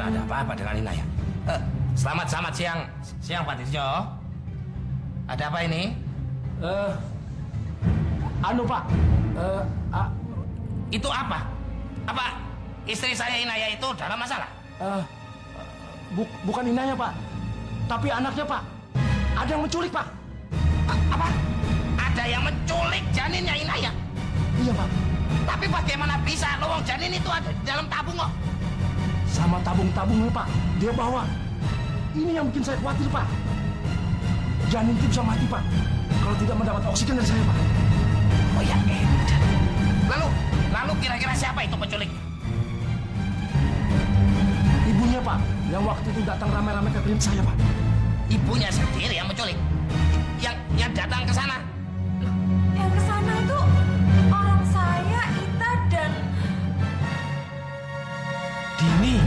ada apa-apa dengan Inaya. Selamat siang Pak Dirjo. Ada apa ini? Pak. Itu apa? Apa istri saya Inaya itu dalam masalah? Bukan Inaya, Pak. Tapi anaknya, Pak. Ada yang menculik, Pak. Apa? Ada yang menculik janinnya Inaya? Iya, Pak. Tapi bagaimana bisa lowong janin itu ada di dalam tabung kok? Sama tabung-tabungnya, Pak. Dia bawa. Ini yang bikin saya khawatir, Pak. Janin itu bisa mati, Pak. Kalau tidak mendapat oksigen dari saya, Pak. Oh ya, Lalu kira-kira siapa itu penculiknya? Ibunya, Pak. Yang waktu itu datang rame-rame ke klinik saya, Pak. Ibunya sendiri yang menculik? Yang datang ke sana? Yang ke sana itu orang saya, Ita, dan Dini.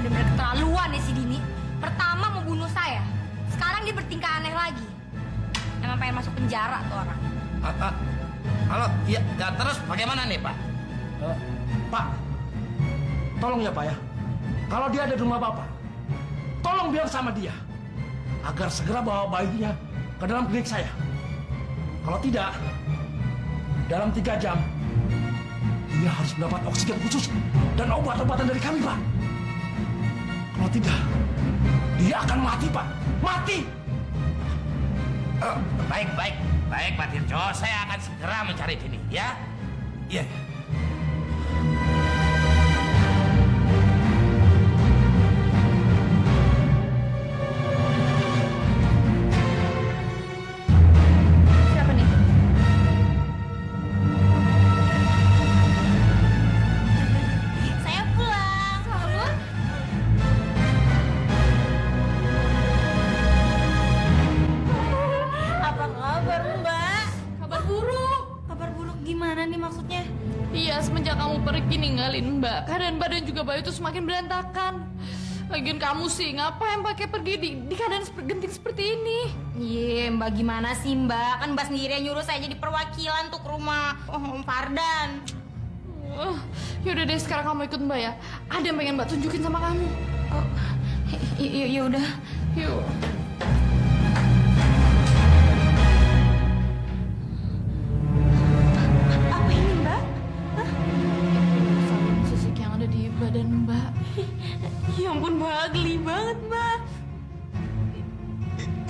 benar-benar keterlaluan ya si Dini. Pertama mau bunuh saya, sekarang dia bertingkah aneh lagi. Emang pengen masuk penjara tuh orang. Halo, ya terus bagaimana nih Pak? Pak, tolong ya Pak ya. Kalau dia ada di rumah Bapak, tolong bilang sama dia agar segera bawa bayinya ke dalam klinik saya. Kalau tidak, dalam 3 jam dia harus mendapat oksigen khusus dan obat-obatan dari kami, Pak. Kalau tidak, dia akan mati, Pak. Mati! Baik Pak Dirjo, saya akan segera mencari Dini, ya? Iya. Siapa nih? Saya pulang. Kamu? Apa kabar, Mbak? Kabar buruk. Kabar buruk gimana nih maksudnya? Iya, semenjak kamu pergi ninggalin Mbak, keadaan badan juga Bayu itu semakin berantakan. Lagian kamu sih ngapain pakai pergi di keadaan genting seperti ini? Iya, Mbak gimana sih, Mbak? Kan Mbak sendiri yang nyuruh saya jadi perwakilan tuh ke rumah Om Fardan. Yaudah deh, sekarang kamu ikut Mbak ya. Ada yang pengen Mbak tunjukin sama kamu. Oh, ya udah. Yuk. Apa ini, Mbak? Sabun sisik yang ada di badan Mbak. Ya ampun, Mbak, geli banget, Mbak.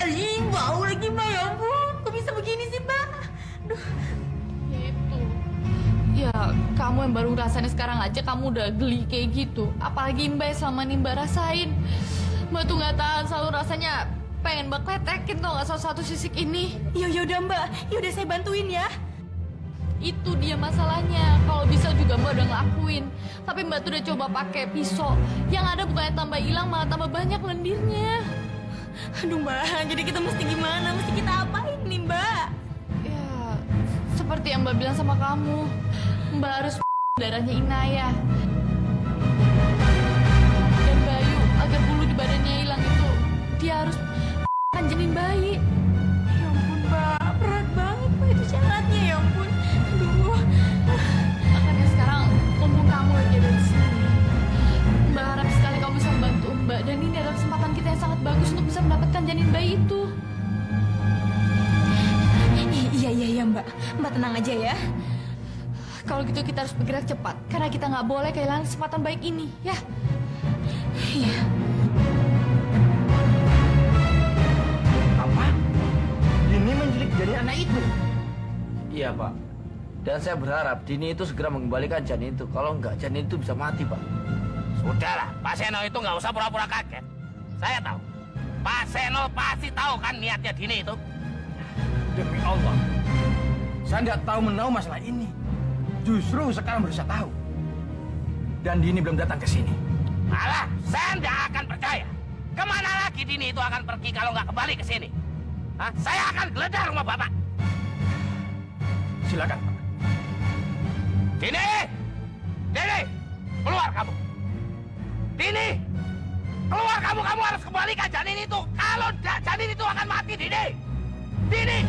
Ih, bau lagi, Mbak. Ya ampun, kok bisa begini sih, Mbak? Aduh. Itu. Ya, kamu yang baru ngerasain sekarang aja kamu udah geli kayak gitu. Apalagi Mbak yang selama ini Mbak rasain. Mbak tuh nggak tahan, selalu rasanya pengen Mbak kletekin tuh nggak satu sisik ini. Ya udah, Mbak. Ya udah saya bantuin ya. Itu dia masalahnya. Kalau bisa juga Mbak udah ngelakuin. Tapi Mbak tuh udah coba pakai pisau. Yang ada bukannya tambah hilang, malah tambah banyak lendirnya. Aduh, Mbak. Jadi kita mesti gimana? Mesti kita apain nih, Mbak? Ya, seperti yang Mbak bilang sama kamu. Mbak harus darahnya Inaya. Dan Bayu, agar bulu di badannya hilang itu, dia harus kan janin bayi. Ya ampun, Mbak. Berat banget, Mbak. Itu syaratnya, ya ampun. Aduh. Makanya sekarang mumpung kamu lagi ada di sini, Mbak harap sekali kamu bisa membantu Mbak. Dan ini adalah kesempatan kita yang sangat bagus untuk bisa mendapatkan janin bayi itu. Iya, Mbak. Mbak tenang aja ya. Kalau gitu kita harus bergerak cepat, karena kita nggak boleh kehilangan kesempatan baik ini, ya. Iya. Apa? Dini menculik janin anak itu? Iya Pak. Dan saya berharap Dini itu segera mengembalikan janin itu. Kalau enggak, janin itu bisa mati Pak. Sudahlah, Pak Seno itu nggak usah pura-pura kaget. Saya tahu. Pak Seno pasti tahu kan niatnya Dini itu. Demi Allah, saya nggak tahu menahu masalah ini. Justru sekarang baru saya tahu. Dan Dini belum datang ke sini. Alah, saya nggak akan percaya. Kemana lagi Dini itu akan pergi kalau nggak kembali ke sini? Hah? Saya akan geledah rumah Bapak. Silakan, Pak. Dini! Dini! Keluar kamu! Dini! Keluar kamu! Kamu harus kembalikan janin itu! Kalau tidak, janin itu akan mati, Dini! Dini!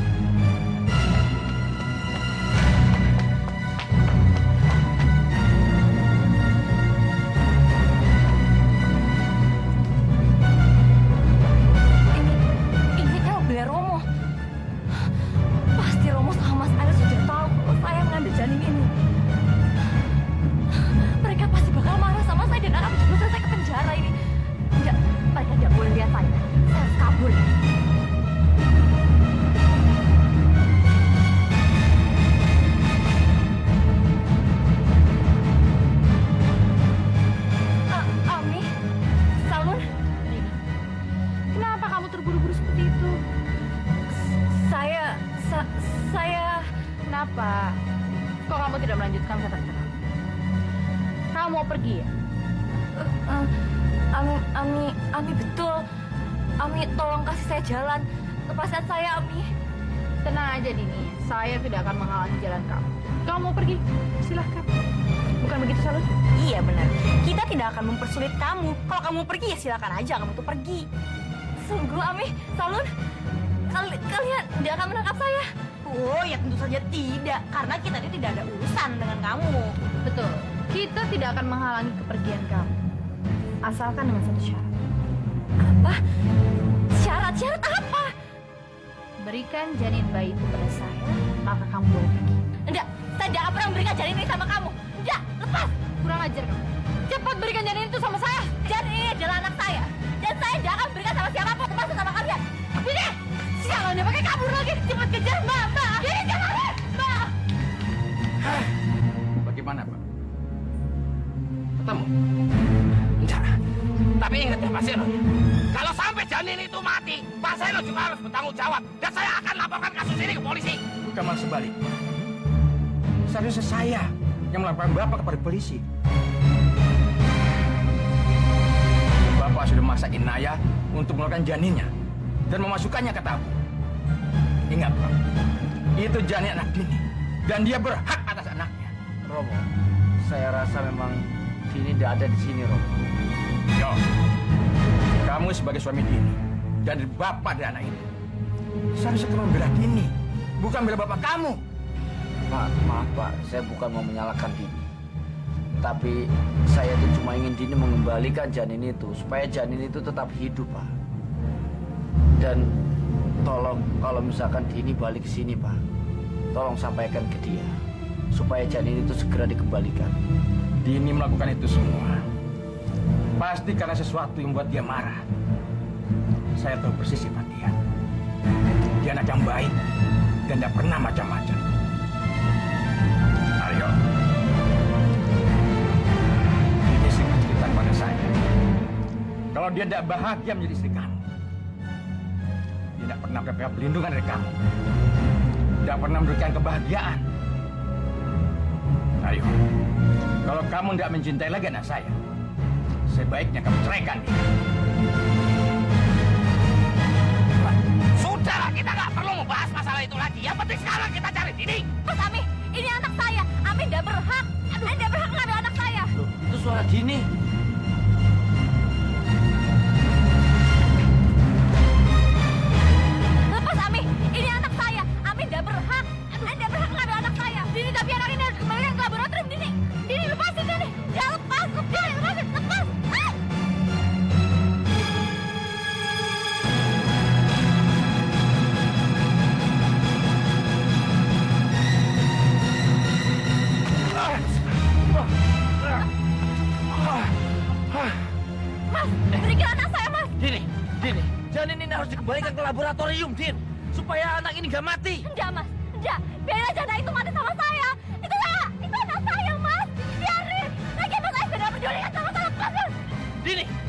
melanjutkan kata-kata kamu. Kamu mau pergi ya? Ami betul. Ami tolong kasih saya jalan. Lepaskan saya, Ami. Tenang aja Dini, saya tidak akan menghalangi jalan kamu. Kamu mau pergi? Silahkan. Bukan begitu Salun? Iya benar. Kita tidak akan mempersulit kamu. Kalau kamu pergi ya silakan aja kamu tuh pergi. Sungguh Ami, Salun, kalian tidak akan menangkap saya. Oh ya tentu saja tidak, karena kita ini tidak ada urusan dengan kamu. Betul. Kita tidak akan menghalangi kepergian kamu. Asalkan dengan satu syarat. Apa? Syarat apa? Berikan janin bayi itu pada saya, maka kamu boleh pergi. Enggak, saya tidak akan pernah memberikan janin ini sama kamu. Enggak, lepas. Kurang ajar kamu. Cepat berikan janin itu sama saya. Janin ini adalah anak saya. Dan saya tidak akan berikan sama siapapun, termasuk sama kalian. Ini, sialan dia pakai kabur lagi. Cepat kejar, Mbak. Ini jangan, Mbak. Bagaimana, Pak? Ketemu? Enggak. Tapi ingat ya, Pak Seno. Kalau sampai janin itu mati, Pak Seno juga harus bertanggung jawab. Dan saya akan laporkan kasus ini ke polisi. Bukan malah sebaliknya. Seharusnya saya yang melaporkan Bapak kepada polisi. Bapak sudah memaksa Inaya untuk mengeluarkan janinnya dan memasukkannya ke tabung. Ingat, Pak, itu janin anak Dini dan dia berhak atas anaknya. Romo, saya rasa memang Dini tidak ada di sini, Romo. Yo, kamu sebagai suami Dini dan bapak dari anak itu seharusnya kamu membela Dini, bukan membela bapak kamu. Pak, maaf Pak, saya bukan mau menyalahkan Dini. Tapi saya itu cuma ingin Dini mengembalikan janin itu supaya janin itu tetap hidup, Pak. Dan tolong kalau misalkan Dini balik ke sini, Pak, tolong sampaikan ke dia supaya janin itu segera dikembalikan. Dini melakukan itu semua pasti karena sesuatu yang membuat dia marah. Saya tahu persis sifat dia. Dia anak yang baik dan tidak pernah macam-macam. Ayo, ini sering cerita pada saya. Kalau dia tidak bahagia menjadi istri kamu, dia tidak pernah dapat perlindungan dari kamu, tidak pernah memberikan kebahagiaan. Ayo, kalau kamu tidak mencintai lagi anak saya, sebaiknya kamu ceraikan dia. Sudahlah, kita nggak perlu membahas masalah itu lagi. Yang penting sekarang kita cari Dini. Mas Ami, ini anak saya. Ami tidak berhak. Anda tidak berhak mengambil anak saya. Loh, itu suara Dini. Lepas Ami, ini anak saya. Ami tidak berhak. Anda berhak mengambil anak saya. Dini, tapi anak ini harus kembalikan ke laboratorium. Dini, lepasin Dini. Ya lepas, lepasin. Ah! Mas, berikan anak saya, Mas. Dini, janin ini harus dikembalikan ke laboratorium, Din, supaya anak ini nggak mati. Enggak, Mas. Enggak. Biarin aja anak itu mati sama saya. Itu anak saya, Mas. Biarin. Lagi Mas, saya sudah peduli sama saya. Mas.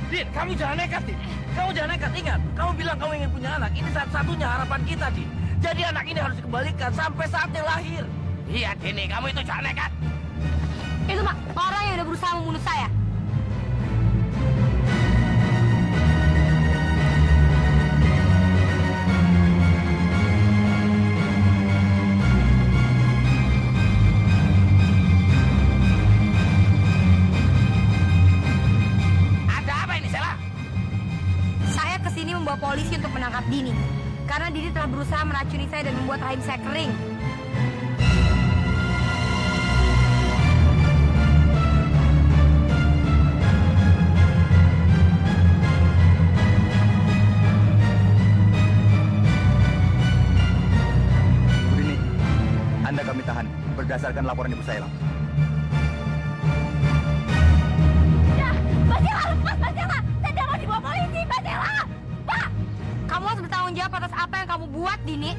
Din, kamu jangan nekat, Din. Kamu jangan nekat, ingat. Kamu bilang kamu ingin punya anak. Ini satu-satunya harapan kita, Din. Jadi anak ini harus dikembalikan sampai saatnya lahir. Iya, Dini, kamu itu jangan nekat. Itu, Pak, orang yang udah berusaha membunuh saya. Ada apa ini, Sela? Saya kesini membawa polisi untuk menangkap Dini. Karena Dini telah berusaha meracuni saya dan membuat rahim saya kering. Bu Dini, Anda kami tahan berdasarkan laporan Ibu Saila. Ya, Mbak Sela, lepas Mbak Sela. Saya tidak mau dibawa polisi, Mbak Sela. Pak, kamu harus bertanggung jawab atas apa yang kamu buat, Dini.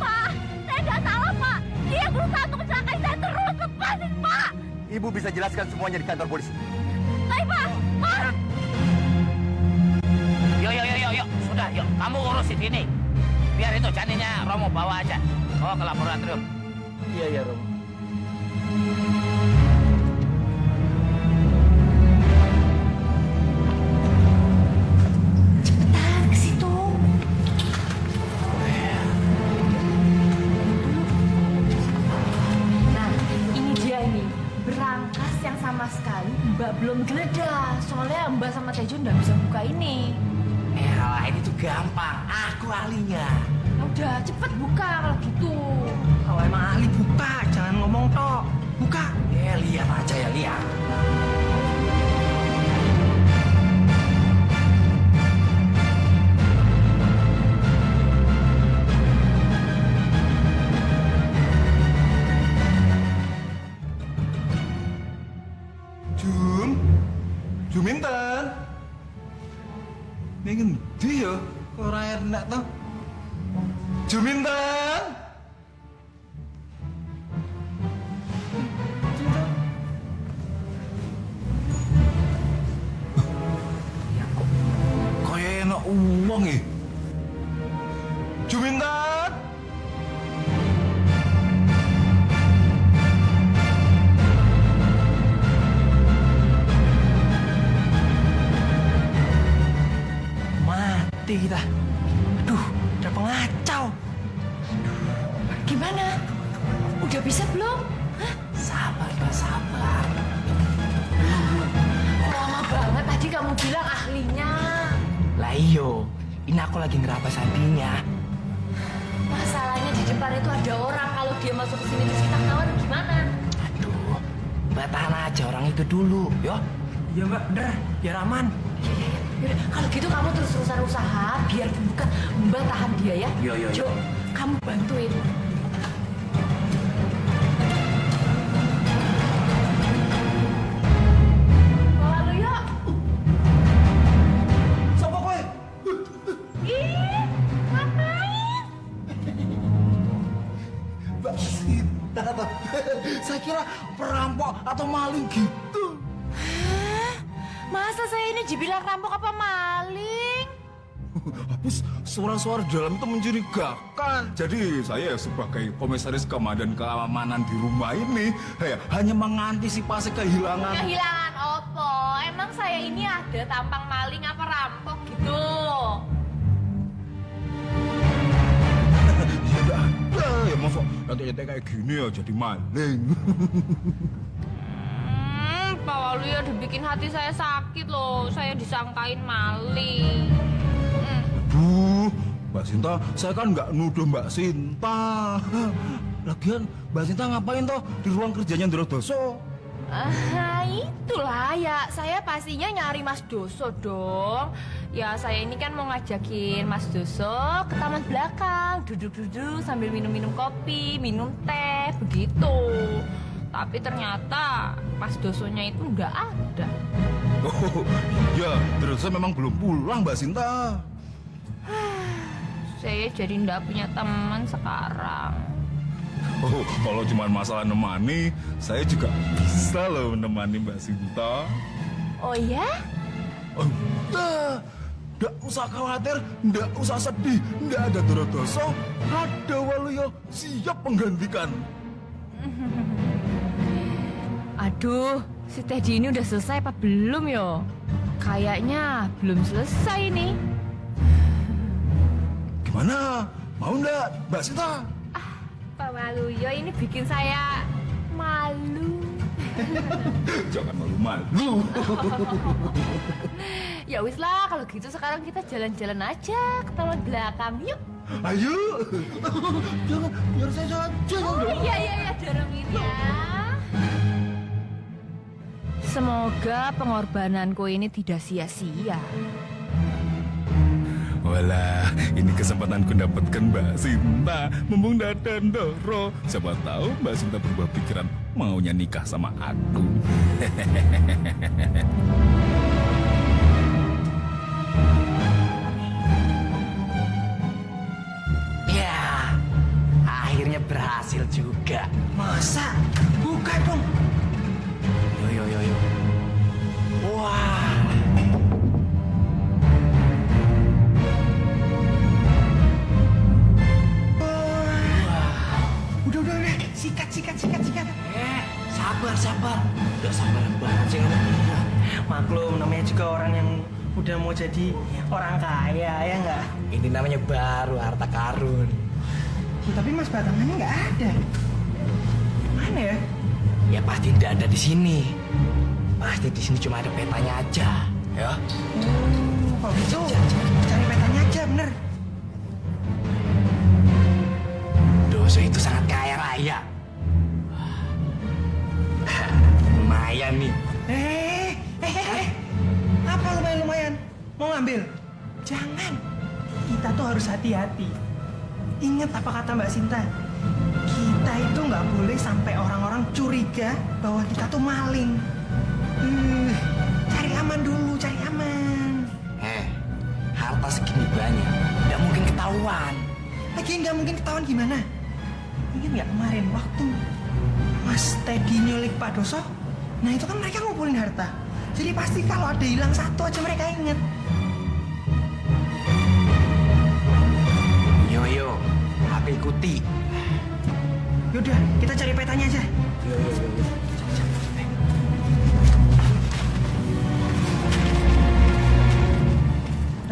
Pak, saya nggak salah, Pak. Dia berusaha untuk mencelakai saya terus. Lepasin, Pak. Ibu bisa jelaskan semuanya di kantor polisi. Baik, Pak. Pak. Yuk. Sudah, yuk. Kamu urusin Dini. Biar itu janinnya Romo bawa aja. Bawa ke laboratorium. Iya, Romo. Cepetan ke situ. Nah, ini dia ini. Berangkas yang sama sekali Mbak belum geledah. Soalnya Mbak sama Tejo nggak bisa buka ini. Elah, ini tuh gampang. Aku ahlinya. Ya udah, cepet buka kalau gitu. Kalau emang ahli buka, jangan ngomong tok. Buka. Ya, lihat aja ya, lihat. Juminten. Ini ngendi ya? Kok ora enak to? Juminten. Kaya enak uang ya. Juminten. Mati kita. Aduh, udah pengacau. Gimana? Udah bisa belum? Hah? Sabar, Mbak, sabar. Lama banget tadi kamu bilang ahlinya. Lah iyo, ini aku lagi ngeraba sandinya. Masalahnya di depan itu ada orang. Kalau dia masuk ke sini terus kita ketahuan gimana? Aduh, Mbak tahan aja orang itu dulu, yo. Iya mbak, bener. Biar aman. Yaudah, kalau gitu kamu terus-terusan usaha biar dibuka. Mbak tahan dia ya. Yo, yo, yo. Jo, kamu bantuin. Lalu ya. Sopo kowe? Ih, ngapain? Mbak Sinta toh. Saya kira perampok atau maling gitu. Hah? Masa saya ini dibilang rampok apa maling? Habis suara-suara dalam itu mencurigakan. Jadi saya sebagai komisaris komandan keamanan di rumah ini hanya mengantisipasi kehilangan. Kehilangan opo? Emang saya ini ada tampang maling apa rampok gitu? Ya enggak ada ya masuk nanti kayak gini ya jadi maling. Pak Walu ya udah bikin hati saya sakit loh. Saya disangkain maling. Aduh, Mbak Sinta, saya kan nggak nuduh Mbak Sinta. Lagian Mbak Sinta ngapain toh di ruang kerjanya Ndrodoso? Itulah ya, saya pastinya nyari Mas Doso dong. Ya saya ini kan mau ngajakin Mas Doso ke taman belakang, duduk-duduk sambil minum-minum kopi, minum teh, begitu. Tapi ternyata Mas Dosonya itu nggak ada. Oh, iya, terus saya memang belum pulang Mbak Sinta. Saya jadi nggak punya teman sekarang. Oh, kalau cuma masalah nemani, saya juga bisa loh menemani Mbak Sinta. Oh ya? Oh, nggak usah khawatir, nggak usah sedih, nggak ada Ndrodoso, ada Waluyo siap menggantikan. Aduh, si Teddy ini udah selesai apa belum yo? Kayaknya belum selesai nih. Gimana? Mau nggak, Mbak Sinta? Pak Waluyo ini bikin saya malu. Jangan malu-malu. Ya wis lah, kalau gitu sekarang kita jalan-jalan aja ke taman belakang. Yuk. Ayo. Jangan, biar saya saja. Oh iya, dorongin ya. Semoga pengorbananku ini tidak sia-sia. Walah, ini kesempatanku dapatkan Mbak Sinta. Mumpung dadan Doro. Siapa tahu Mbak Sinta berubah pikiran maunya nikah sama aku. Ya, akhirnya berhasil juga. Masa? Buka dong. Yo. Wah. Udah. Sikat. maklum, namanya juga orang yang udah mau jadi orang kaya, ya nggak? Ini namanya baru harta karun. Tapi Mas Batangannya nggak ada. Mana ya? Ya pasti tidak ada di sini. Pasti di sini cuma ada petanya aja, ya. Kalau gitu, cari petanya aja, bener. Dosa itu sangat kaya raya. Lumayan nih. Apa lumayan? Mau ngambil? Jangan. Kita tuh harus hati-hati. Ingat apa kata Mbak Sinta? Kita itu nggak boleh sampai orang-orang curiga bahwa kita tuh maling. Cari aman dulu, cari aman. Harta segini banyak, nggak mungkin ketahuan. Lagi nggak mungkin ketahuan gimana? Ingat nggak kemarin waktu Mas Teddy nyulik Pak Doso? Nah itu kan mereka ngumpulin harta. Jadi pasti kalau ada hilang satu aja mereka inget. Yo, aku ikuti. Yaudah, kita cari petanya aja. Yo.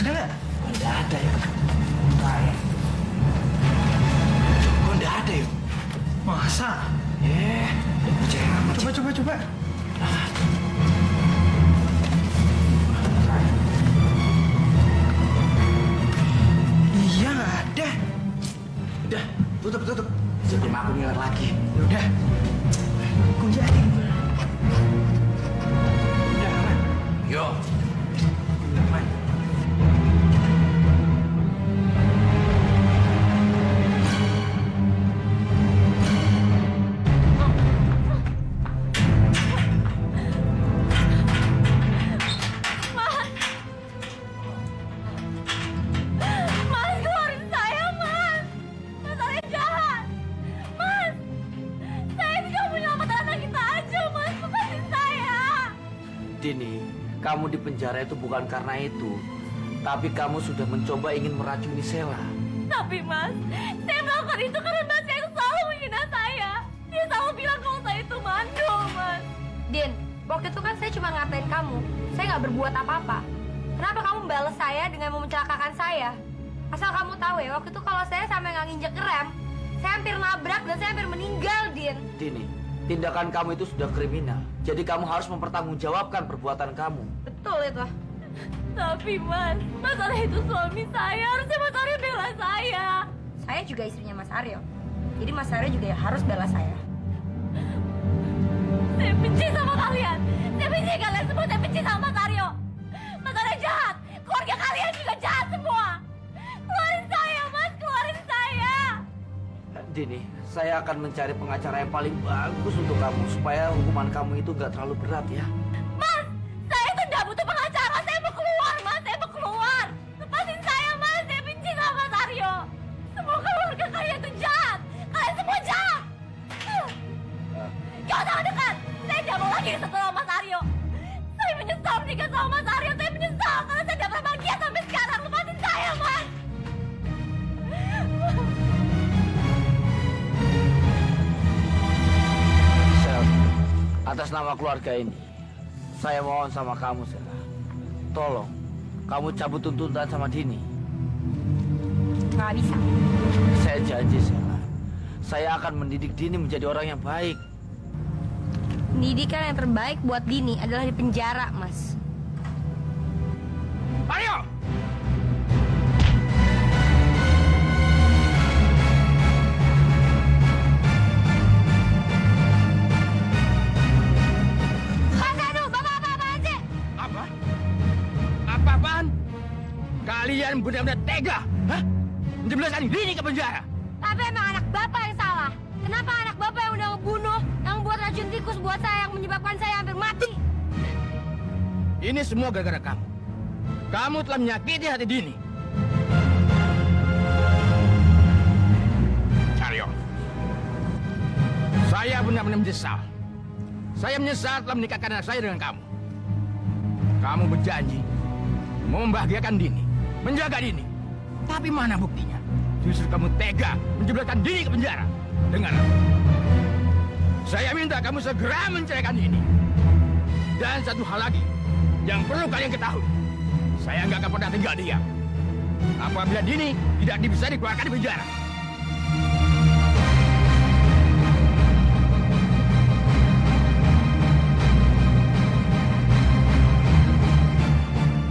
Ada nggak? Nggak ada ya. Kok nggak ada ya? Masa? Udah percaya amat sih. Coba. Iya nggak ada. Udah, tutup. Sebelum aku ngiler lagi. Yaudah. Kunci aja. Udah aman. Yo. Aman. Mas, keluarin saya, Mas. Mas Arya jahat. Mas, saya itu cuma menyelamatkan anak kita aja, Mas. Lepasin saya. Dini, kamu di penjara itu bukan karena itu. Tapi kamu sudah mencoba ingin meracuni Sela. Tapi, Mas, saya melakukan itu karena Mas itu selalu menghina saya. Dia selalu bilang kalau saya itu mandul, Mas. Din, waktu itu kan saya cuma ngatain kamu. Saya nggak berbuat apa-apa. Kenapa kamu balas saya dengan mau mencelakakan saya? Asal kamu tahu ya, waktu itu kalau saya sampai nggak nginjek rem, saya hampir nabrak dan saya hampir meninggal, Din. Dini, tindakan kamu itu sudah kriminal. Jadi kamu harus mempertanggungjawabkan perbuatan kamu. Betul itu. Tapi, Mas Arya itu suami saya. Harusnya Mas Arya bela saya. Saya juga istrinya Mas Aryo. Jadi Mas Aryo juga harus bela saya. Saya benci sama kalian. Saya benci kalian semua. Saya benci sama Mas Aryo. Mas Aryo jahat. Keluarga kalian juga jahat semua. Keluarin saya, Mas. Keluarin saya. Dini, saya akan mencari pengacara yang paling bagus untuk kamu supaya hukuman kamu itu nggak terlalu berat ya. Mas, saya itu nggak butuh pengacara. Saya mau keluar, Mas. Saya mau keluar. Lepasin saya, Mas. Saya benci sama Mas Aryo. Semua keluarga kalian itu jahat. Kalian semua jahat. Gak usah dekat. Saya tidak mau lagi ketemu sama Mas Aryo. Saya menyesal menikah sama Mas Aryo. Saya menyesal karena saya tidak pernah bahagia sampai sekarang. Lepasin saya, Mas. Sel, atas nama keluarga ini, saya mohon sama kamu, Sela. Tolong, kamu cabut tuntutan sama Dini. Nggak bisa. Saya janji, Sela. Saya akan mendidik Dini menjadi orang yang baik. Pendidikan yang terbaik buat Dini adalah di penjara, Mas. Aryo! Mas Anu, Bapak apa-apaan sih? Apa? Apa-apaan? Kalian benar-benar tega, hah? Menjebloskan Dini ke penjara. Tapi emang anak Bapak yang salah. Kenapa anak Bapak yang udah ngebunuh, yang buat racun tikus buat saya, yang menyebabkan saya hampir mati? Ini semua gara-gara kamu. Kamu telah menyakiti hati Dini. Aryo, saya benar-benar menyesal. Saya menyesal telah menikahkan anak saya dengan kamu. Kamu berjanji mau membahagiakan Dini, menjaga Dini. Tapi mana buktinya? Justru kamu tega menjebloskan Dini ke penjara. Dengar, saya minta kamu segera menceraikan Dini. Dan satu hal lagi, Yang perlu kalian ketahui, saya nggak akan pernah tinggal diam. Apabila Dini tidak bisa dikeluarkan di penjara.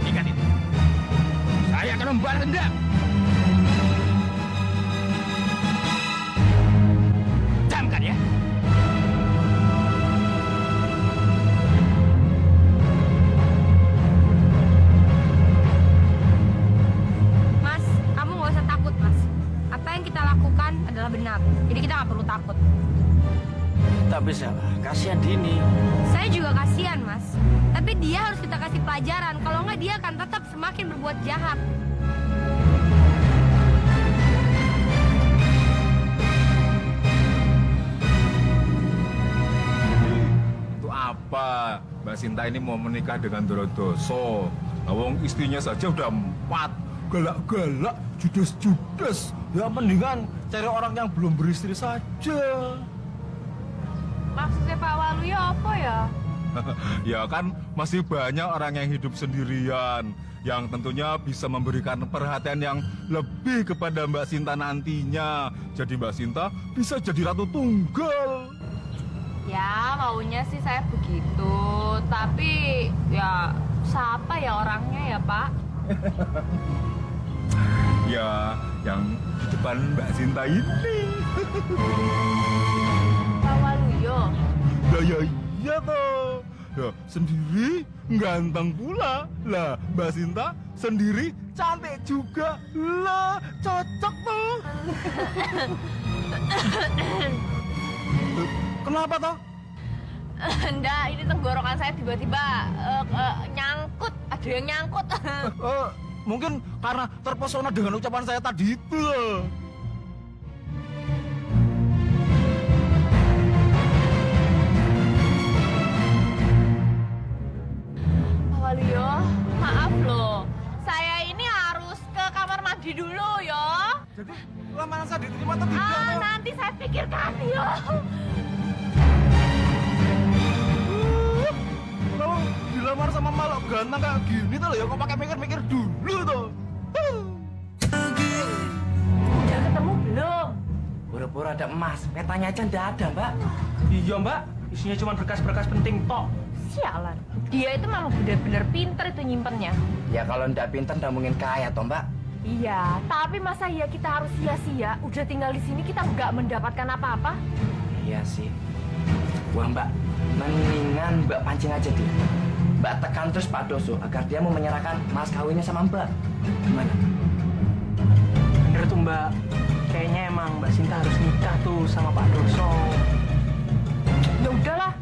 Ingat itu. Saya akan membalas dendam. Camkan ya. Mas, kamu nggak usah takut, Mas. Apa yang kita lakukan adalah benar. Jadi kita nggak perlu takut. Tapi salah, kasihan Dini. Saya juga kasihan, Mas. Tapi dia harus kita kasih pelajaran. Kalau nggak, dia akan tetap semakin berbuat jahat. Itu apa? Mbak Sinta ini mau menikah dengan Dorodoso. Wong istrinya saja udah 4. Galak-galak, judes-judes. Ya mendingan cari orang yang belum beristri saja. Maksudnya Pak Waluyo apa ya? Ya kan masih banyak orang yang hidup sendirian, yang tentunya bisa memberikan perhatian yang lebih kepada Mbak Sinta nantinya. Jadi Mbak Sinta bisa jadi ratu tunggal. Ya, maunya sih saya begitu. Tapi ya siapa ya orangnya ya, Pak? Ya, yang di depan Mbak Sinta ini. Pak Waluyo. Ya iya toh. Ya, sendiri ganteng pula. Lah, Mbak Sinta sendiri cantik juga. Lah, cocok toh. Kenapa toh? Enggak, ini tenggorokan saya tiba-tiba nyangkut. Ada yang nyangkut. Mungkin karena terpesona dengan ucapan saya tadi itu. Pak Waluyo, maaf loh. Saya ini harus ke kamar mandi dulu ya. Jadi lamaran saya diterima atau tidak? toh? Nanti saya pikirkan ya. Kalau dilamar sama malok ganteng kayak gini tuh ya kok pakai mikir-mikir dulu tuh. Udah ketemu belum? Pura-pura ada emas, petanya aja ndak ada, Mbak. Iya mbak, isinya cuma berkas-berkas penting tok. Sialan. Dia itu memang benar-benar pinter itu nyimpennya. Ya kalau ndak pinter ndak mungkin kaya toh, Mbak. Iya, tapi masa iya kita harus sia-sia? Udah tinggal di sini kita nggak mendapatkan apa-apa? Iya sih. Wah, Mbak, mendingan Mbak pancing aja dia. Mbak tekan terus Pak Doso agar dia mau menyerahkan mas kawinnya sama Mbak. Gimana? Bener tuh Mbak. Kayaknya emang Mbak Sinta harus nikah tuh sama Pak Doso. Ya udahlah.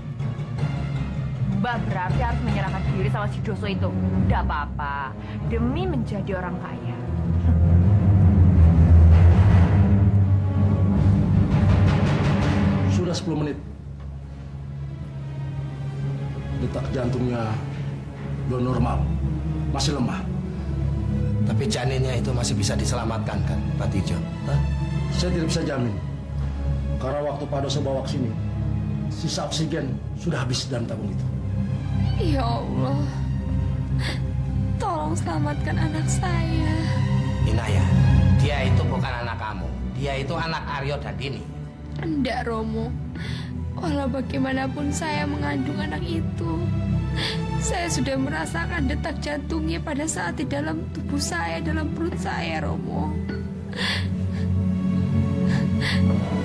Mbak berarti harus menyerahkan diri sama si Doso itu. Udah apa-apa. Demi menjadi orang kaya. Sudah 10 menit. Detak jantungnya belum normal. Masih lemah. Tapi janinnya itu masih bisa diselamatkan kan, Pak Tijo? Hah? Saya tidak bisa jamin. Karena waktu Pak Doso bawa ke sini, sisa oksigen sudah habis dalam tabung itu. Ya Allah. Tolong selamatkan anak saya. Inaya, dia itu bukan anak kamu. Dia itu anak Aryo dan Dini. Enggak, Romo. Walau bagaimanapun saya mengandung anak itu, saya sudah merasakan detak jantungnya pada saat di dalam tubuh saya, dalam perut saya, Romo.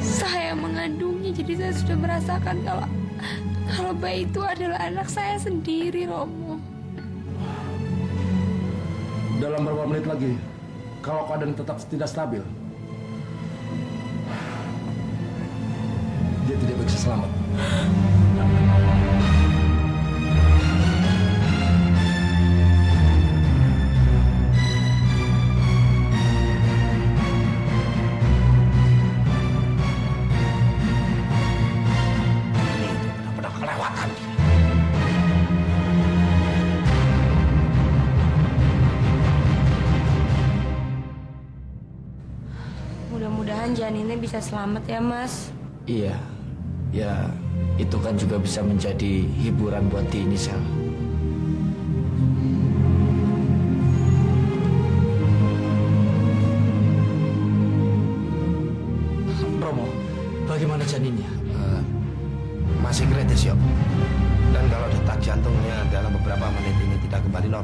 Saya mengandungnya, jadi saya sudah merasakan kalau bayi itu adalah anak saya sendiri, Romo. Dalam beberapa menit lagi, kalau keadaan tetap tidak stabil, dia tidak bisa selamat. Ini itu benar-benar kelewatan. Mudah-mudahan janinnya bisa selamat ya, Mas. Iya. Ya, itu kan juga bisa menjadi hiburan buat Dini, Sel.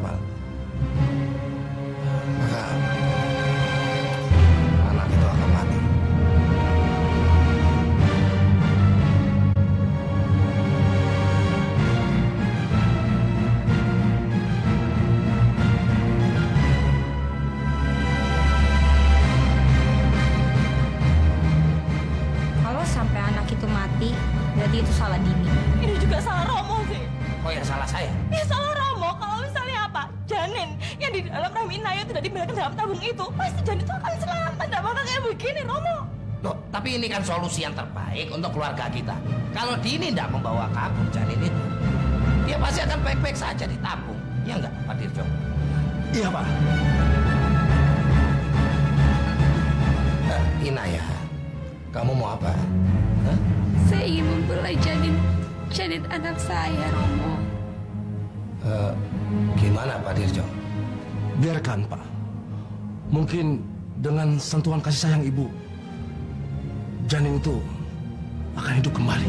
normal, maka anak itu akan mati. Kalau sampai anak itu mati, berarti itu salah Dini. Ini juga salah Romo sih. Oh ya salah saya. Ya salah Romo. Kalau misalnya apa? Janin yang di dalam rahim Inaya tidak dibiarkan dalam tabung itu, pasti janin itu akan selamat. Tidak bakal kayak begini, Romo. Loh, tapi ini kan solusi yang terbaik untuk keluarga kita. Kalau Dini tidak membawa kabur janin itu, dia pasti akan baik-baik saja ditabung. Iya enggak, Pak Dirjo? Iya, Pak. Inaya, kamu mau apa? Hah? Saya ingin membelai janin anak saya, Romo. Gimana, Pak Dirjo? Biarkan, Pak. Mungkin dengan sentuhan kasih sayang ibu, janin itu akan hidup kembali.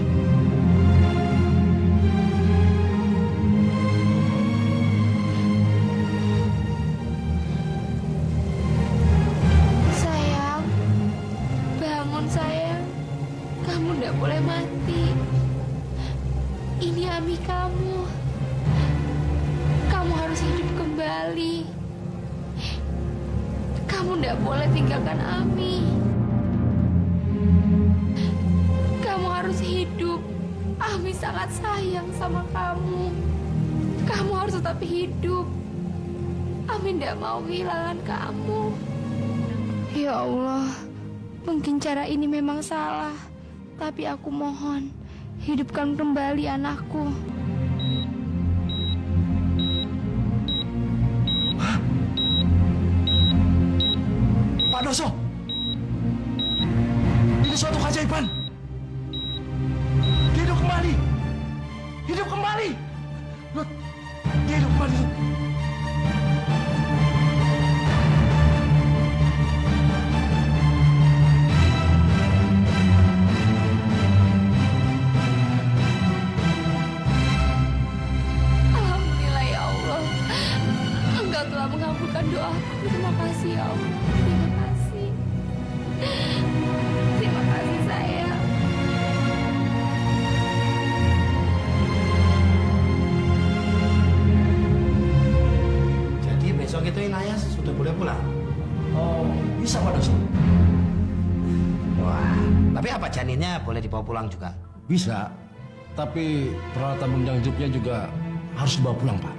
Sayang, bangun sayang. Kamu tidak boleh mati. Ini Ami kamu. Kamu harus hidup kembali. Kamu tidak boleh tinggalkan Ami. Kamu harus hidup. Ami sangat sayang sama kamu. Kamu harus tetap hidup. Ami tidak mau kehilangan kamu. Ya Allah, mungkin cara ini memang salah. Tapi aku mohon, hidupkan kembali anakku. Pak Doso, ini suatu keajaiban. Dia hidup kembali. Hidup kembali. Loh, dia hidup kembali. Alhamdulillah ya Allah. Engkau telah mengabulkan doaku. Terima kasih ya Allah. Terima kasih. Terima kasih sayang. Jadi besok itu Inaya sudah boleh pulang? Oh, bisa Pak Doso. Wah, tapi apa janinnya boleh dibawa pulang juga? Bisa, tapi peralatan penunjang hidupnya juga harus dibawa pulang, Pak.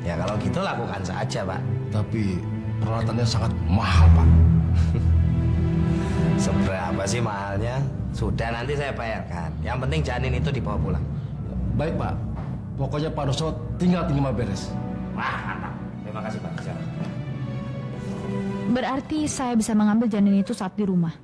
Ya kalau gitu lakukan saja, Pak. Tapi peralatannya sangat mahal, Pak. Seberapa sih mahalnya? Sudah nanti saya bayarkan. Yang penting janin itu dibawa pulang. Baik, Pak. Pokoknya Pak Doso tinggal beres. Wah, mantap. Terima kasih, Pak. Siap. Berarti saya bisa mengambil janin itu saat di rumah.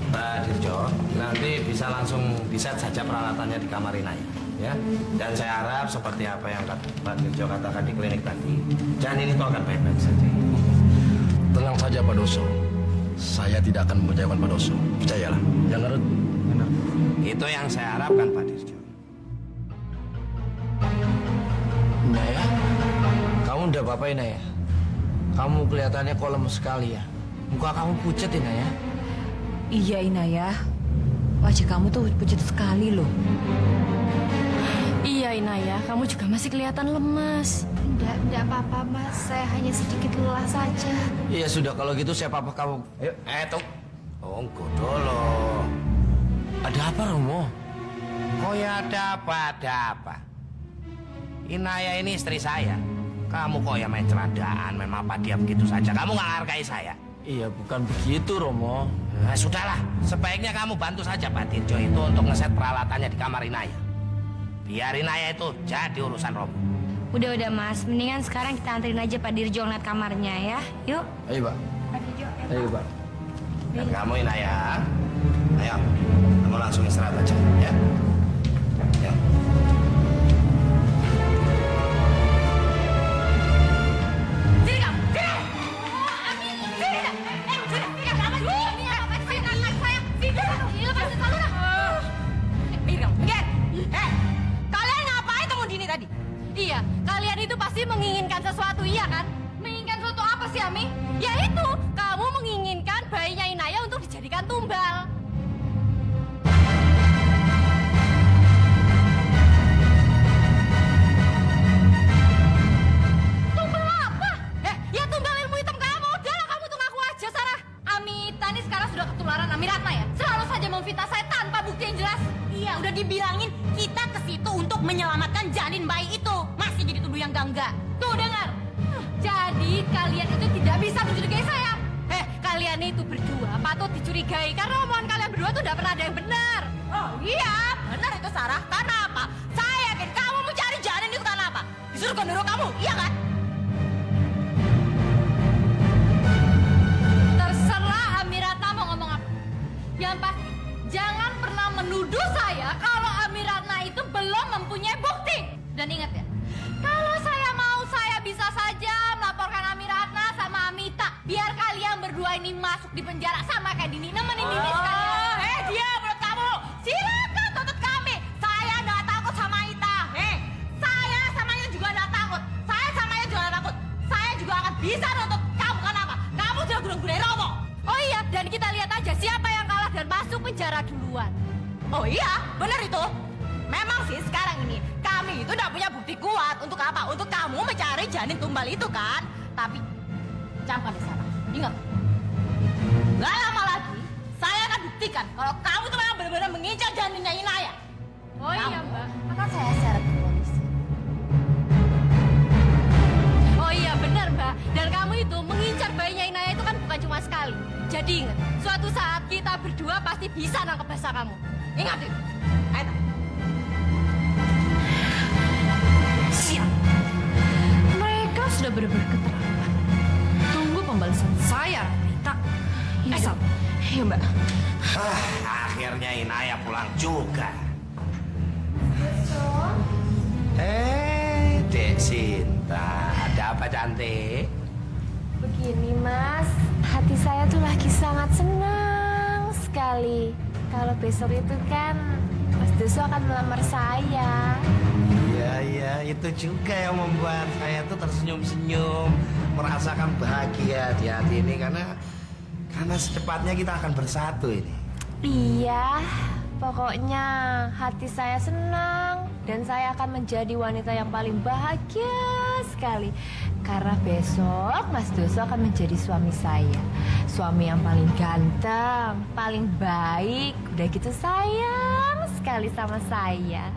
Pak Dirjo, nanti bisa langsung diset saja peralatannya di kamar Inaya, ya. Dan saya harap seperti apa yang Pak Dirjo katakan di klinik tadi, janin itu akan baik-baik saja. Tenang saja, Pak Doso. Saya tidak akan mempercayakan Pak Doso. Percayalah. Yang ngerut. Itu yang saya harapkan, Pak Dirjo. Inaya, kamu udah apa-apa Inaya? Kamu kelihatannya kok lemes sekali ya. Muka kamu pucat Inaya. Iya Inaya, wajah kamu tuh pucat sekali loh. Iya Inaya, kamu juga masih kelihatan lemas. Tidak apa-apa mas, saya hanya sedikit lelah saja. Iya sudah kalau gitu saya papa kamu. Ayo, tuh. Tunggu dulu. Ada apa Romo? Oh ya ada apa? Inaya ini istri saya. Kamu kok ya main ceradaan, main apa dia begitu saja. Kamu nggak hargai saya. Iya, bukan begitu, Romo. Nah, sudahlah, sebaiknya kamu bantu saja Pak Dirjo itu untuk ngeset peralatannya di kamar Inaya. Biar Inaya itu jadi urusan Romo. Udah Mas, mendingan sekarang kita anterin aja Pak Dirjo ngeliat kamarnya ya. Yuk. Ayo, Pak. Pak Dirjo, Ayo, Pak. Dan kamu Inaya, ayo, kamu langsung istirahat aja, ya. Ya. Sini kamu, sini! Amin, sini! Sini kamu, apa sih? Ini apa sih? Anak saya, sini! Lepasin Saluna! Minggir kamu, minggir! Kalian ngapain temu Dini tadi? Iya, kalian itu pasti menginginkan sesuatu, iya kan? Menginginkan sesuatu apa sih, Ami? Ya itu, kamu menginginkan bayinya Inaya untuk dijadikan tumbal. Tumbal apa? Ya tumbal ilmu hitam kamu. Udahlah kamu tuh ngaku aja, Sarah. Amita ini sekarang sudah ketularan Amiratna ya? Selalu saja memfitnah saya tanpa bukti yang jelas. Iya, udah dibilangin kita ke situ untuk menyelamatkan janin bayi itu. Masih jadi tuduh yang enggak. Tuh dengar. Jadi kalian itu tidak bisa mencurigai saya. Kalian itu berdua patut dicurigai karena omongan kalian berdua tuh tidak pernah ada yang benar. Oh iya, benar itu Sarah. Karena apa? Saya yakin kamu mencari janin itu karena apa? Disuruh gondoro kamu, iya kan? Terserah Amiratna mau ngomong apa. Yang pasti, jangan pernah menuduh saya kalau Amiratna itu belum mempunyai bukti. Dan ingat ya, kalau saya mau, saya bisa saja melaporkan Amiratna sama Amita. Biar kalian berdua ini masuk di penjara sama kayak Dini. Nemenin Dini sekalian. Dia menurut kamu. Silakan tuntut kami. Saya nggak takut sama Ita. Saya samanya juga nggak takut. Saya samanya juga nggak takut. Saya juga akan bisa nuntut kamu. Kenapa? Kamu sudah gulung-gulai Romo. Oh iya, dan kita lihat aja siapa yang kalah dan masuk penjara duluan. Oh iya, benar itu. Memang sih sekarang ini kami itu udah punya bukti kuat. Untuk apa? Untuk kamu mencari janin tumbal itu kan. Tapi camkan di sana. Ingat, gak lama lagi saya akan buktikan kalau kamu tuh memang benar-benar mengincar janinnya Inaya. Oh iya Mbak, akan saya seret ke polisi. Oh iya benar Mbak, dan kamu itu mengincar bayinya Inaya itu kan bukan cuma sekali. Jadi ingat, suatu saat kita berdua pasti bisa nangkep basah kamu. Ingat itu. Ayo. Siap. Mereka sudah benar-benar keterlaluan. Tunggu pembalasan saya, Rita. Iya, iya Mbak. Akhirnya Inaya pulang juga. Dek Sinta, ada apa cantik? Begini Mas, hati saya tuh lagi sangat senang sekali. Kalau besok itu kan Mas Doso akan melamar saya. Iya, itu juga yang membuat saya tuh tersenyum-senyum, merasakan bahagia di hati ini karena secepatnya kita akan bersatu ini. Iya, pokoknya hati saya senang dan saya akan menjadi wanita yang paling bahagia sekali. Karena besok Mas Doso akan menjadi suami saya. Suami yang paling ganteng, paling baik, udah gitu sayang sekali sama saya.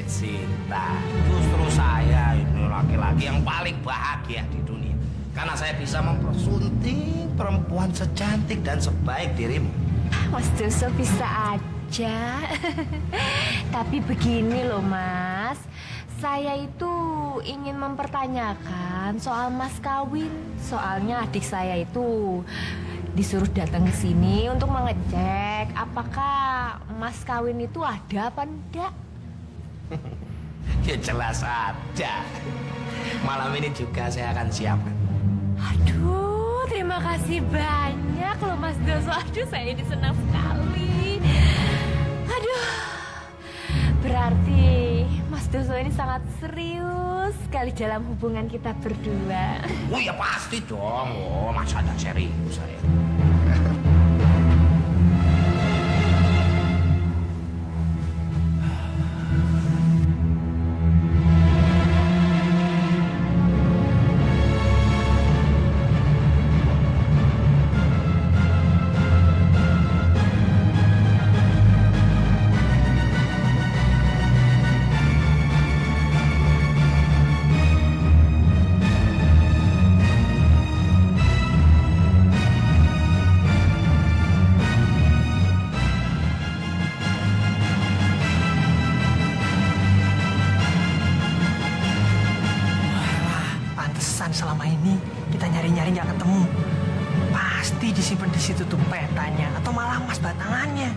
Sinta, justru saya ini laki-laki yang paling bahagia di dunia. Karena saya bisa mempersunting perempuan secantik dan sebaik dirimu. Mas Doso bisa aja. Tapi begini loh Mas, saya itu ingin mempertanyakan soal mas kawin. Soalnya adik saya itu disuruh datang ke sini untuk mengecek apakah mas kawin itu ada apa enggak. Ya jelas ada. Malam ini juga saya akan siapkan. Aduh, terima kasih banyak loh Mas Doso. Aduh, saya ini senang sekali. Aduh, berarti Mas Doso ini sangat serius sekali dalam hubungan kita berdua. Oh ya pasti dong. Oh, masa ada serius saya. hati-hati disimpan di situ tuh petanya atau malah emas batangannya.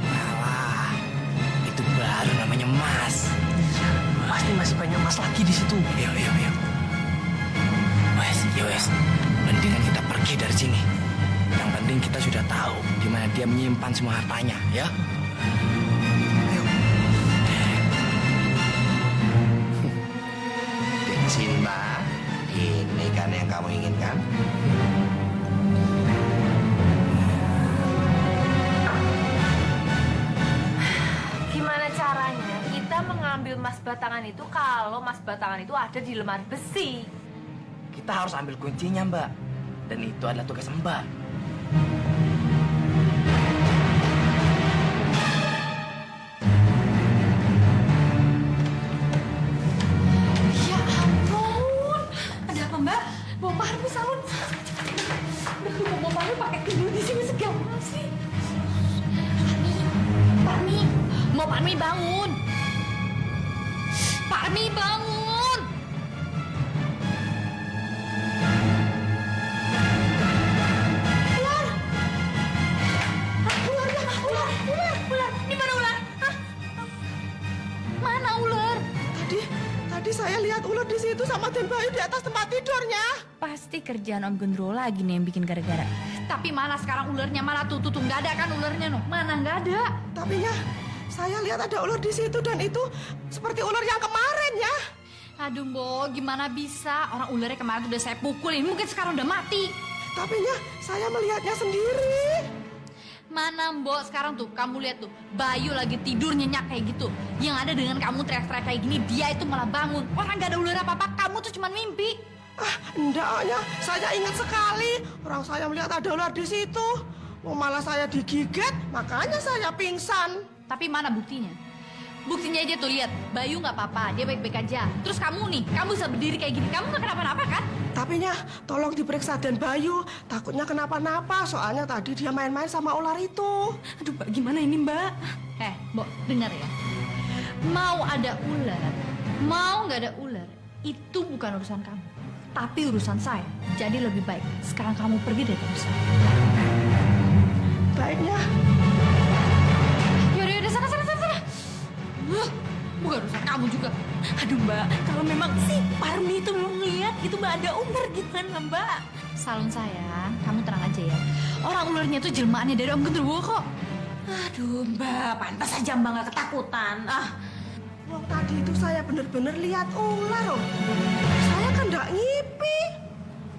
Alah, itu baru namanya emas. Pasti masih banyak emas lagi di situ. Yuk. Wes, mendingan kita pergi dari sini. Yang penting kita sudah tahu di mana dia menyimpan semua hartanya, ya. Dek Sinta, ini kan yang kamu inginkan. Gimana caranya kita mengambil emas batangan itu kalau emas batangan itu ada di lemari besi? Kita harus ambil kuncinya, Mbak. Dan itu adalah tugas Mbak. Ya ampun. Ada apa, Mbak? Bawa Parmi salon. Bawa Parmi pakai tidur di sini segala sih. Parmi. Mau Parmi bangun. Parmi bangun. Ular. Di mana ular? Hah? Mana ular? Tadi saya lihat ular di situ sama Den Bayu di atas tempat tidurnya. Pasti kerjaan Om Gendro lagi nih yang bikin gara-gara. Tapi mana sekarang ularnya? Mana tuh nggak ada kan ularnya no? Mana nggak ada? Tapi ya, saya lihat ada ular di situ dan itu seperti ular yang kemarin ya. Aduh Mbok, gimana bisa? Orang ularnya kemarin tuh udah saya pukulin, mungkin sekarang udah mati. Tapi ya, saya melihatnya sendiri. Mana Mbok sekarang tuh, kamu lihat tuh, Bayu lagi tidur nyenyak kayak gitu. Yang ada dengan kamu teriak-teriak kayak gini, dia itu malah bangun. Orang nggak ada ular apa-apa, kamu tuh cuma mimpi. Enggaknya, saya ingat sekali. Orang saya melihat ada ular di situ. Malah saya digigit, makanya saya pingsan. Tapi mana buktinya? Buktinya aja tuh lihat, Bayu nggak apa-apa, dia baik-baik aja. Terus kamu nih, kamu bisa berdiri kayak gini, kamu nggak kenapa-napa kan? Tapi ya, tolong diperiksa Den Bayu. Takutnya kenapa-napa, soalnya tadi dia main-main sama ular itu. Aduh, Mbak, gimana ini, Mbak? Mbok, dengar ya. Mau ada ular, mau nggak ada ular, itu bukan urusan kamu. Tapi urusan saya. Jadi lebih baik, sekarang kamu pergi dari rumah saya. Baiknya. Yaudah, sana. Bukan urusan kamu juga. Aduh, Mbak, kalau memang si Parmi itu belum ngeliat gitu, Mbak, ada ular gimana, Mbak? Salon sayang, kamu tenang aja ya. Orang ularnya itu jelmaannya dari Om Gendruwo kok. Aduh, Mbak, pantas aja Mbak nggak ketakutan. Wah, tadi itu saya bener-bener lihat ular loh. Saya kan nggak ngipi.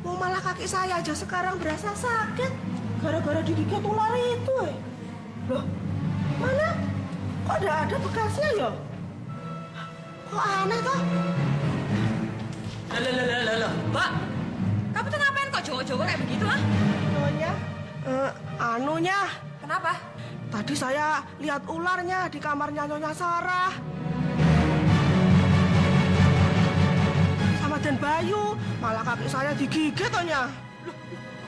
Malah kaki saya aja sekarang berasa sakit. Gara-gara digigit ular itu. Loh, mana? Kok nggak ada bekasnya ya? Kok aneh toh? Loh, Mbak, kamu tuh ngapain kok cowok-cowok kayak begitu, ah? Nyonya, anunya. Kenapa? Tadi saya lihat ularnya di kamarnya Nyonya Sarah. Sama Den Bayu, malah kaki saya digigit Nyonya.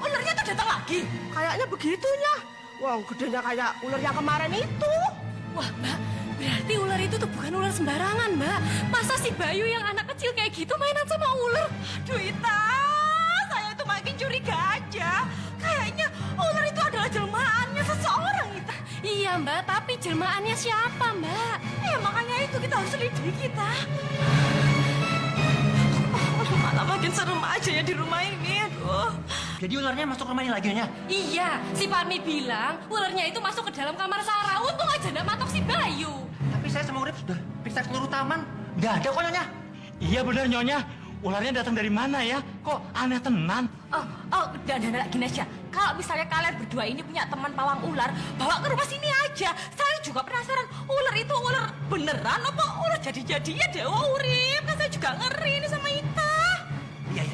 Ularnya tuh datang lagi? Kayaknya begitunya. Wah, gedenya kayak ular yang kemarin itu. Wah, Mbak, berarti ular itu tuh bukan ular sembarangan, Mbak. Masa si Bayu yang anak kecil kayak gitu mainan sama ular? Aduh, Ita, saya itu makin curiga aja. Kayaknya ular itu adalah jelmaannya seseorang, Ita. Iya, Mbak, tapi jelmaannya siapa, Mbak? Ya, makanya itu kita harus selidiki, kita. Malah makin serem aja ya di rumah ini, aduh. Jadi ularnya masuk rumah ini lagi, Nyonya? Iya, si Parmi bilang ularnya itu masuk ke dalam kamar Sarah. Untung aja nggak matok si Bayu. Tapi saya sama Urip sudah periksa seluruh taman. Nggak ada kok, Nyonya. Iya benar, Nyonya. Ularnya datang dari mana ya? Kok aneh tenan? Dan gini aja. Kalau misalnya kalian berdua ini punya teman pawang ular, bawa ke rumah sini aja. Saya juga penasaran, ular itu ular beneran apa ular jadi-jadinya Dewa Urip? Kan saya juga ngeri ini sama Ita. Iya.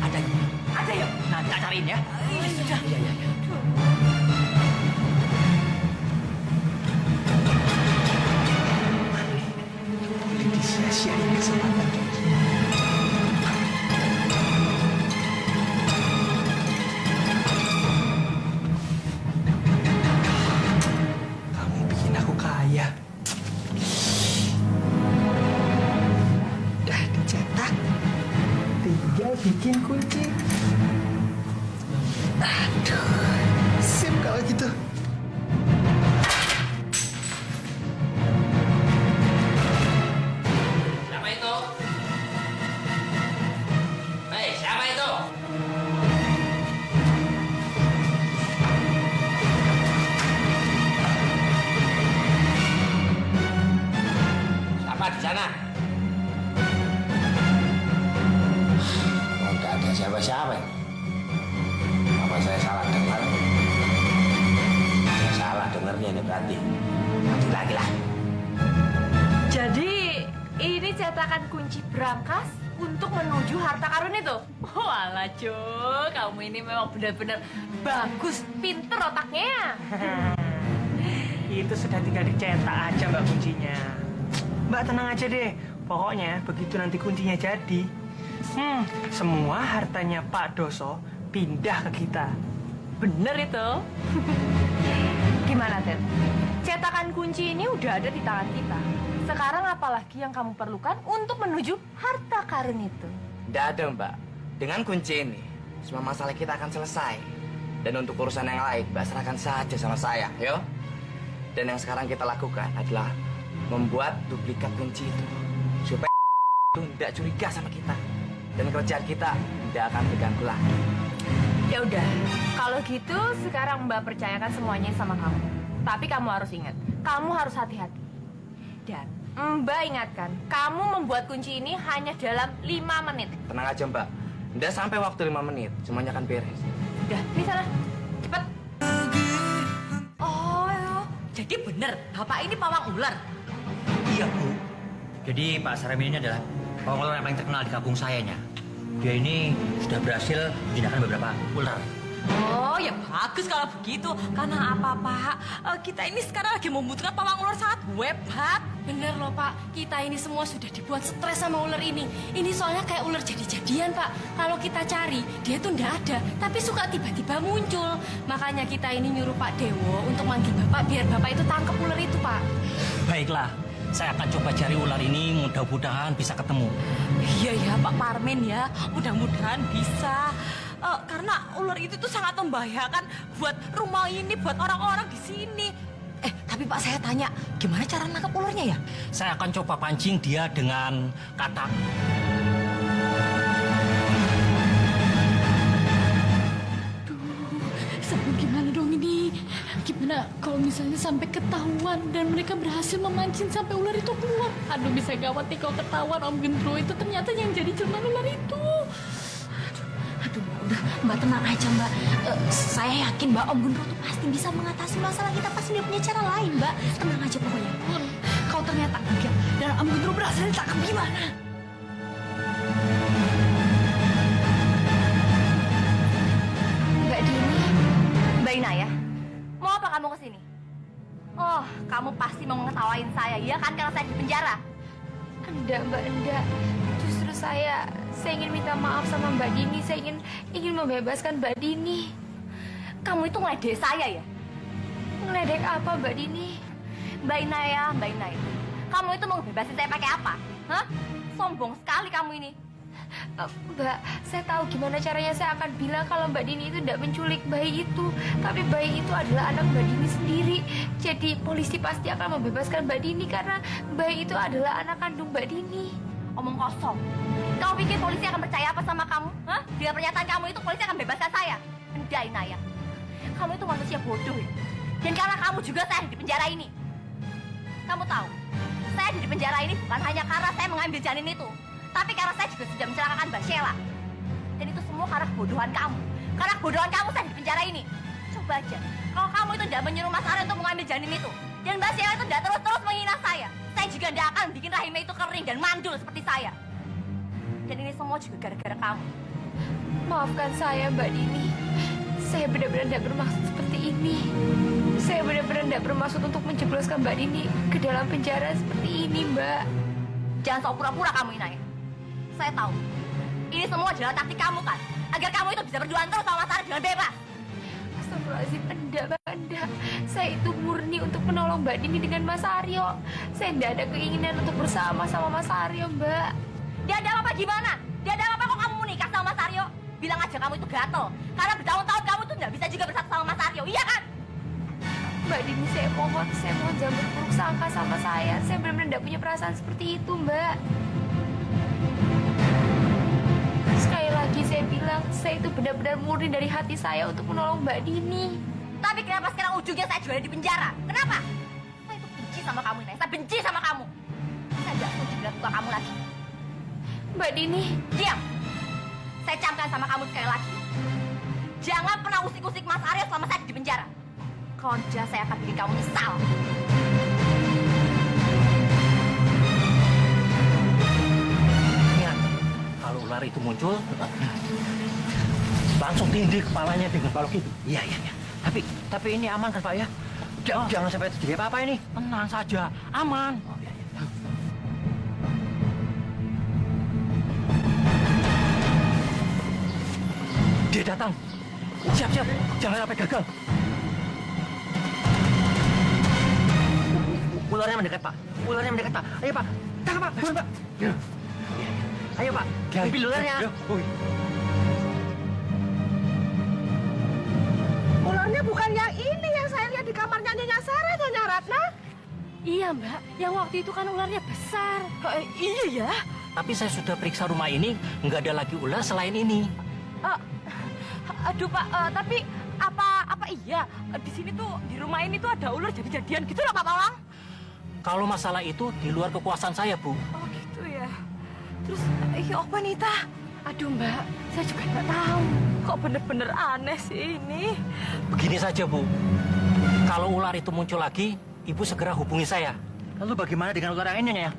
Ada ya? Ada ya? Nah, kita cariin ya. Iya, sudah. Iya. Disia-siain kesempatan. Sip kalau gitu. Siapa itu? Hei, siapa itu? Siapa di sana? Oh, nggak ada siapa-siapa. Apa saya salah dengar? Saya salah dengarnya ini berarti. Mati lagi lah. Jadi ini cetakan kunci berangkas untuk menuju harta karun itu. Walah, Cuk, kamu ini memang benar-benar bagus, pinter otaknya. Itu sudah tinggal dicetak aja Mbak kuncinya. Mbak tenang aja deh. Pokoknya begitu nanti kuncinya jadi, semua hartanya Pak Doso pindah ke kita. Bener itu. Gimana, Ted? Cetakan kunci ini udah ada di tangan kita. Sekarang apalagi yang kamu perlukan untuk menuju harta karun itu? Tidak ada, Mbak. Dengan kunci ini, semua masalah kita akan selesai. Dan untuk urusan yang lain, Mbak serahkan saja sama saya, yo. Dan yang sekarang kita lakukan adalah membuat duplikat kunci itu supaya itu tidak curiga sama kita. Dan kerjaan kita tidak akan terganggu lagi. Ya udah, kalau gitu sekarang Mbak percayakan semuanya sama kamu. Tapi kamu harus ingat, kamu harus hati-hati. Dan Mbak ingatkan, kamu membuat kunci ini hanya dalam 5 menit. Tenang aja, Mbak. Tidak sampai waktu 5 menit, semuanya akan beres. Udah, ini sana, cepet. Oh, jadi bener, Bapak ini pawang ular. Iya, Bu. Jadi Pak Sarem ini adalah pawang ular yang paling terkenal di kampung sayanya. Dia ini sudah berhasil menjinakkan beberapa ular. Oh, ya bagus kalau begitu. Karena apa, Pak? Kita ini sekarang lagi membutuhkan pawang ular sangat hebat. Bener loh, Pak. Kita ini semua sudah dibuat stres sama ular ini. Ini soalnya kayak ular jadi-jadian, Pak. Kalau kita cari, dia tuh nggak ada. Tapi suka tiba-tiba muncul. Makanya kita ini nyuruh Pak Dewo untuk manggil Bapak biar Bapak itu tangkap ular itu, Pak. Baiklah, saya akan coba cari ular ini, mudah-mudahan bisa ketemu. Iya ya, Pak Parmen ya. Mudah-mudahan bisa. Karena ular itu tuh sangat membahayakan buat rumah ini, buat orang-orang di sini. Tapi Pak, saya tanya, gimana cara nangkap ularnya ya? Saya akan coba pancing dia dengan katak. Sampai gimana dong ini? Gimana kalau misalnya sampai ketahuan dan mereka berhasil memancing sampai ular itu keluar? Aduh, bisa gawat nih kalau ketahuan Om Gendro itu ternyata yang jadi jelmaan ular itu. Aduh, udah, Mbak tenang aja, Mbak. Saya yakin Mbak Om Gendro tuh pasti bisa mengatasi masalah kita. Pasti dia punya cara lain, Mbak. Tenang aja pokoknya. Kalau ternyata enggak dan Om Gendro berhasil ditangkap gimana? Mbak Dini, Mbak Inaya, mau apa kamu kesini? Oh, kamu pasti mau ngetawain saya, ya kan? Karena saya di penjara. Enggak, Mbak, enggak. Justru saya ingin minta maaf sama Mbak Dini. Saya ingin membebaskan Mbak Dini. Kamu itu ngeledek saya ya? Ngeledek apa, Mbak Dini? Mbak Inaya, kamu itu mau bebasin saya pakai apa? Hah? Sombong sekali kamu ini. Mbak, saya tahu gimana caranya. Saya akan bilang kalau Mbak Dini itu tidak menculik bayi itu. Tapi bayi itu adalah anak Mbak Dini sendiri. Jadi polisi pasti akan membebaskan Mbak Dini karena bayi itu adalah anak kandung Mbak Dini. Omong kosong. Kamu pikir polisi akan percaya apa sama kamu? Hah? Dengan pernyataan kamu itu polisi akan bebaskan saya? Enggak, Inaya. Kamu itu manusia bodoh ya. Dan karena kamu juga saya di penjara ini. Kamu tahu, saya di penjara ini bukan hanya karena saya mengambil janin itu. Tapi karena saya juga sudah mencelakakan Mbak Sheila. Dan itu semua karena kebodohan kamu. Karena kebodohan kamu saya di penjara ini. Coba aja, kalau kamu itu tidak menyuruh Mas Aryo untuk mengambil janin itu. Dan Mbak Sheila itu tidak terus-terus menghina saya juga tidak akan bikin rahimnya itu kering dan mandul seperti saya. Dan ini semua juga gara-gara kamu. Maafkan saya, Mbak Dini. Saya benar-benar tidak bermaksud seperti ini. Saya benar-benar tidak bermaksud untuk menjebloskan Mbak Dini ke dalam penjara seperti ini, Mbak. Jangan sok pura-pura kamu, Inaya. Saya tahu, ini semua adalah taktik kamu kan? Agar kamu itu bisa berduaan terus sama Mas Aryo dengan bebas. Astagfirullahaladzim, enggak, Mbak, enggak. Saya itu murni untuk menolong Mbak Dini dengan Mas Aryo. Saya tidak ada keinginan untuk bersama sama Mas Aryo, Mbak. Dia ada apa gimana? Dia ada apa kok kamu menikah sama Mas Aryo? Bilang aja kamu itu gatel. Karena bertahun-tahun kamu tuh saya mohon jangan berburuk sangka sama saya. Saya benar-benar tidak punya perasaan seperti itu, Mbak. Sekali lagi saya bilang, saya itu benar-benar murni dari hati saya untuk menolong Mbak Dini. Tapi kenapa sekarang ujungnya saya juga di penjara? Kenapa? Saya itu benci sama kamu, Inaya. Saya benci sama kamu. Saya nggak setuju dengan tua kamu lagi. Mbak Dini, Diam! Saya camkan sama kamu sekali lagi. Jangan pernah usik-usik Mas Arya selama saya di penjara. Kalau tidak, saya akan bikin kamu nyesal. Ingat, kalau ular itu muncul, langsung tindih kepalanya dengan balok itu. Iya, iya, iya. Tapi ini aman kan Pak ya? Jangan sampai terjadi apa-apa ini. Tenang saja, aman. Oh, iya, iya. Dia datang. Siap-siap, jangan sampai gagal. Ularnya mendekat, Pak. Ularnya mendekat, Pak. Ayo, Pak. Tangkap, Pak. Buruan, Pak. Ayo, Pak. Ambil ularnya. Ularnya bukan yang ini yang saya lihat di kamarnya Nyonya Sarah, Nyonya Ratna. iya Mbak, yang waktu itu kan ularnya besar. Iya ya. Tapi saya sudah periksa rumah ini, nggak ada lagi ular selain ini. Aduh Pak, tapi apa iya di sini tuh di rumah ini tuh ada ular jadi-jadian gitu loh Pak Pawang? Kalau masalah itu di luar kekuasaan saya, Bu. Oh gitu ya. Terus apa Nita? Aduh Mbak, saya juga nggak tahu. Kok bener-bener aneh sih ini. Begini saja, Bu. Kalau ular itu muncul lagi, Ibu segera hubungi saya. Lalu bagaimana dengan ular yang ini, ya?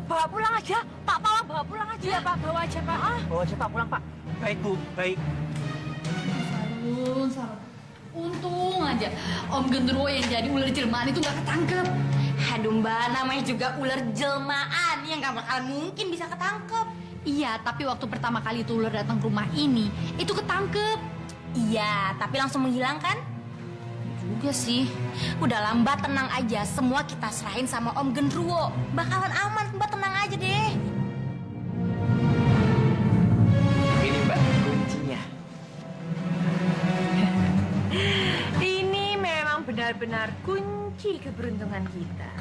Bawa pulang aja, Pak Pawang bawa pulang aja. Iya Pak, bawa aja Pak. Bawa aja, Pak, pulang, Pak. Baik, Bu, baik. Salun. Untung aja Om Gendruwo yang jadi ular jelmaan itu nggak ketangkep. Aduh Mbak, namanya juga ular jelmaan yang nggak bakalan mungkin bisa ketangkep. Iya, tapi waktu pertama kali itu ular datang ke rumah ini, itu ketangkep. Iya, tapi langsung menghilang kan? Juga sih. Udah lah Mbak, tenang aja. Semua kita serahin sama Om Gendruwo. Bakalan aman, Mbak tenang aja deh. Ini Mbak, kuncinya. Ini memang benar-benar kunci keberuntungan kita.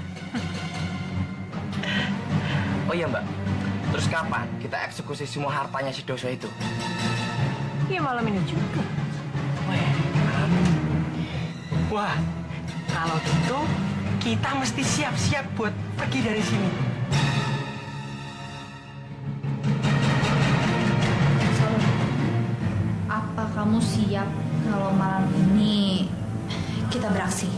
Oh iya Mbak, terus kapan kita eksekusi semua hartanya si Doso itu? Ya malam ini juga. Wah, kalau gitu kita mesti siap-siap buat pergi dari sini. Apa kamu siap kalau malam ini kita beraksi?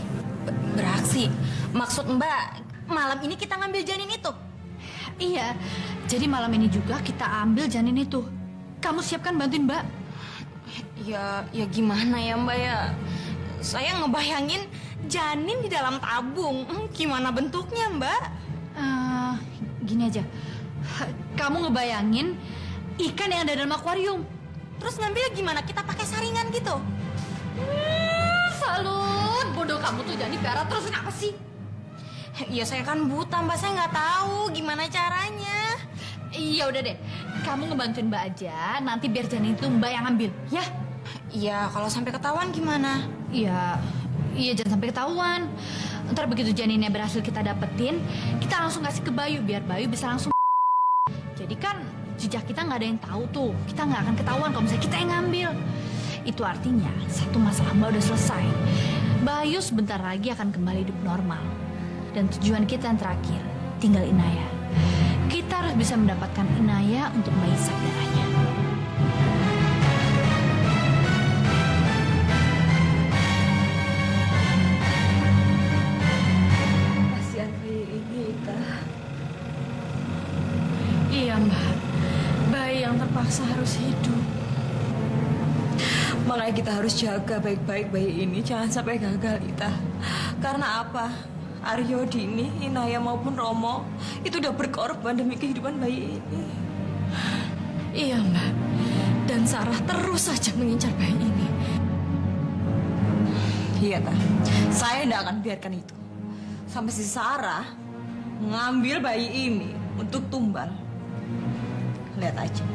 Beraksi? Maksud Mbak, malam ini kita ngambil janin itu? Iya, jadi malam ini juga kita ambil janin itu. Kamu siapkan bantuin Mbak? Ya gimana ya Mbak ya? Saya ngebayangin janin di dalam tabung. Gimana bentuknya Mbak? Gini aja, kamu ngebayangin ikan yang ada dalam akuarium. Terus ngambilnya gimana? Kita pakai saringan gitu? Salut, bodoh kamu tuh jadi piara terus kenapa sih? Ya saya kan buta Mbak, saya nggak tahu gimana caranya. Iya udah deh, kamu ngebantuin Mbak aja. Nanti biar janin itu Mbak yang ambil, ya? Iya, kalau sampai ketahuan gimana? Iya, jangan sampai ketahuan. Ntar begitu janinnya berhasil kita dapetin, kita langsung kasih ke Bayu biar Bayu bisa langsung. Jadi kan jejak kita nggak ada yang tahu tuh. Kita nggak akan ketahuan kalau misalnya kita yang ngambil. Itu artinya satu masalah Mbak udah selesai. Bayu sebentar lagi akan kembali hidup normal. Dan tujuan kita yang terakhir, tinggal Inaya. Kita harus bisa mendapatkan Inaya untuk bayi saudaranya. Kasihan bayi ini, Iya Mbak, bayi yang terpaksa harus hidup. Makanya kita harus jaga baik-baik bayi ini, jangan sampai gagal, Ita. Karena apa? Aryo, Dini, Inaya maupun Romo itu udah berkorban demi kehidupan bayi ini. Iya Mbak, dan Sarah terus saja mengincar bayi ini. Iya Tah, saya tidak akan biarkan itu. Sampai si Sarah mengambil bayi ini untuk tumbal. Lihat aja,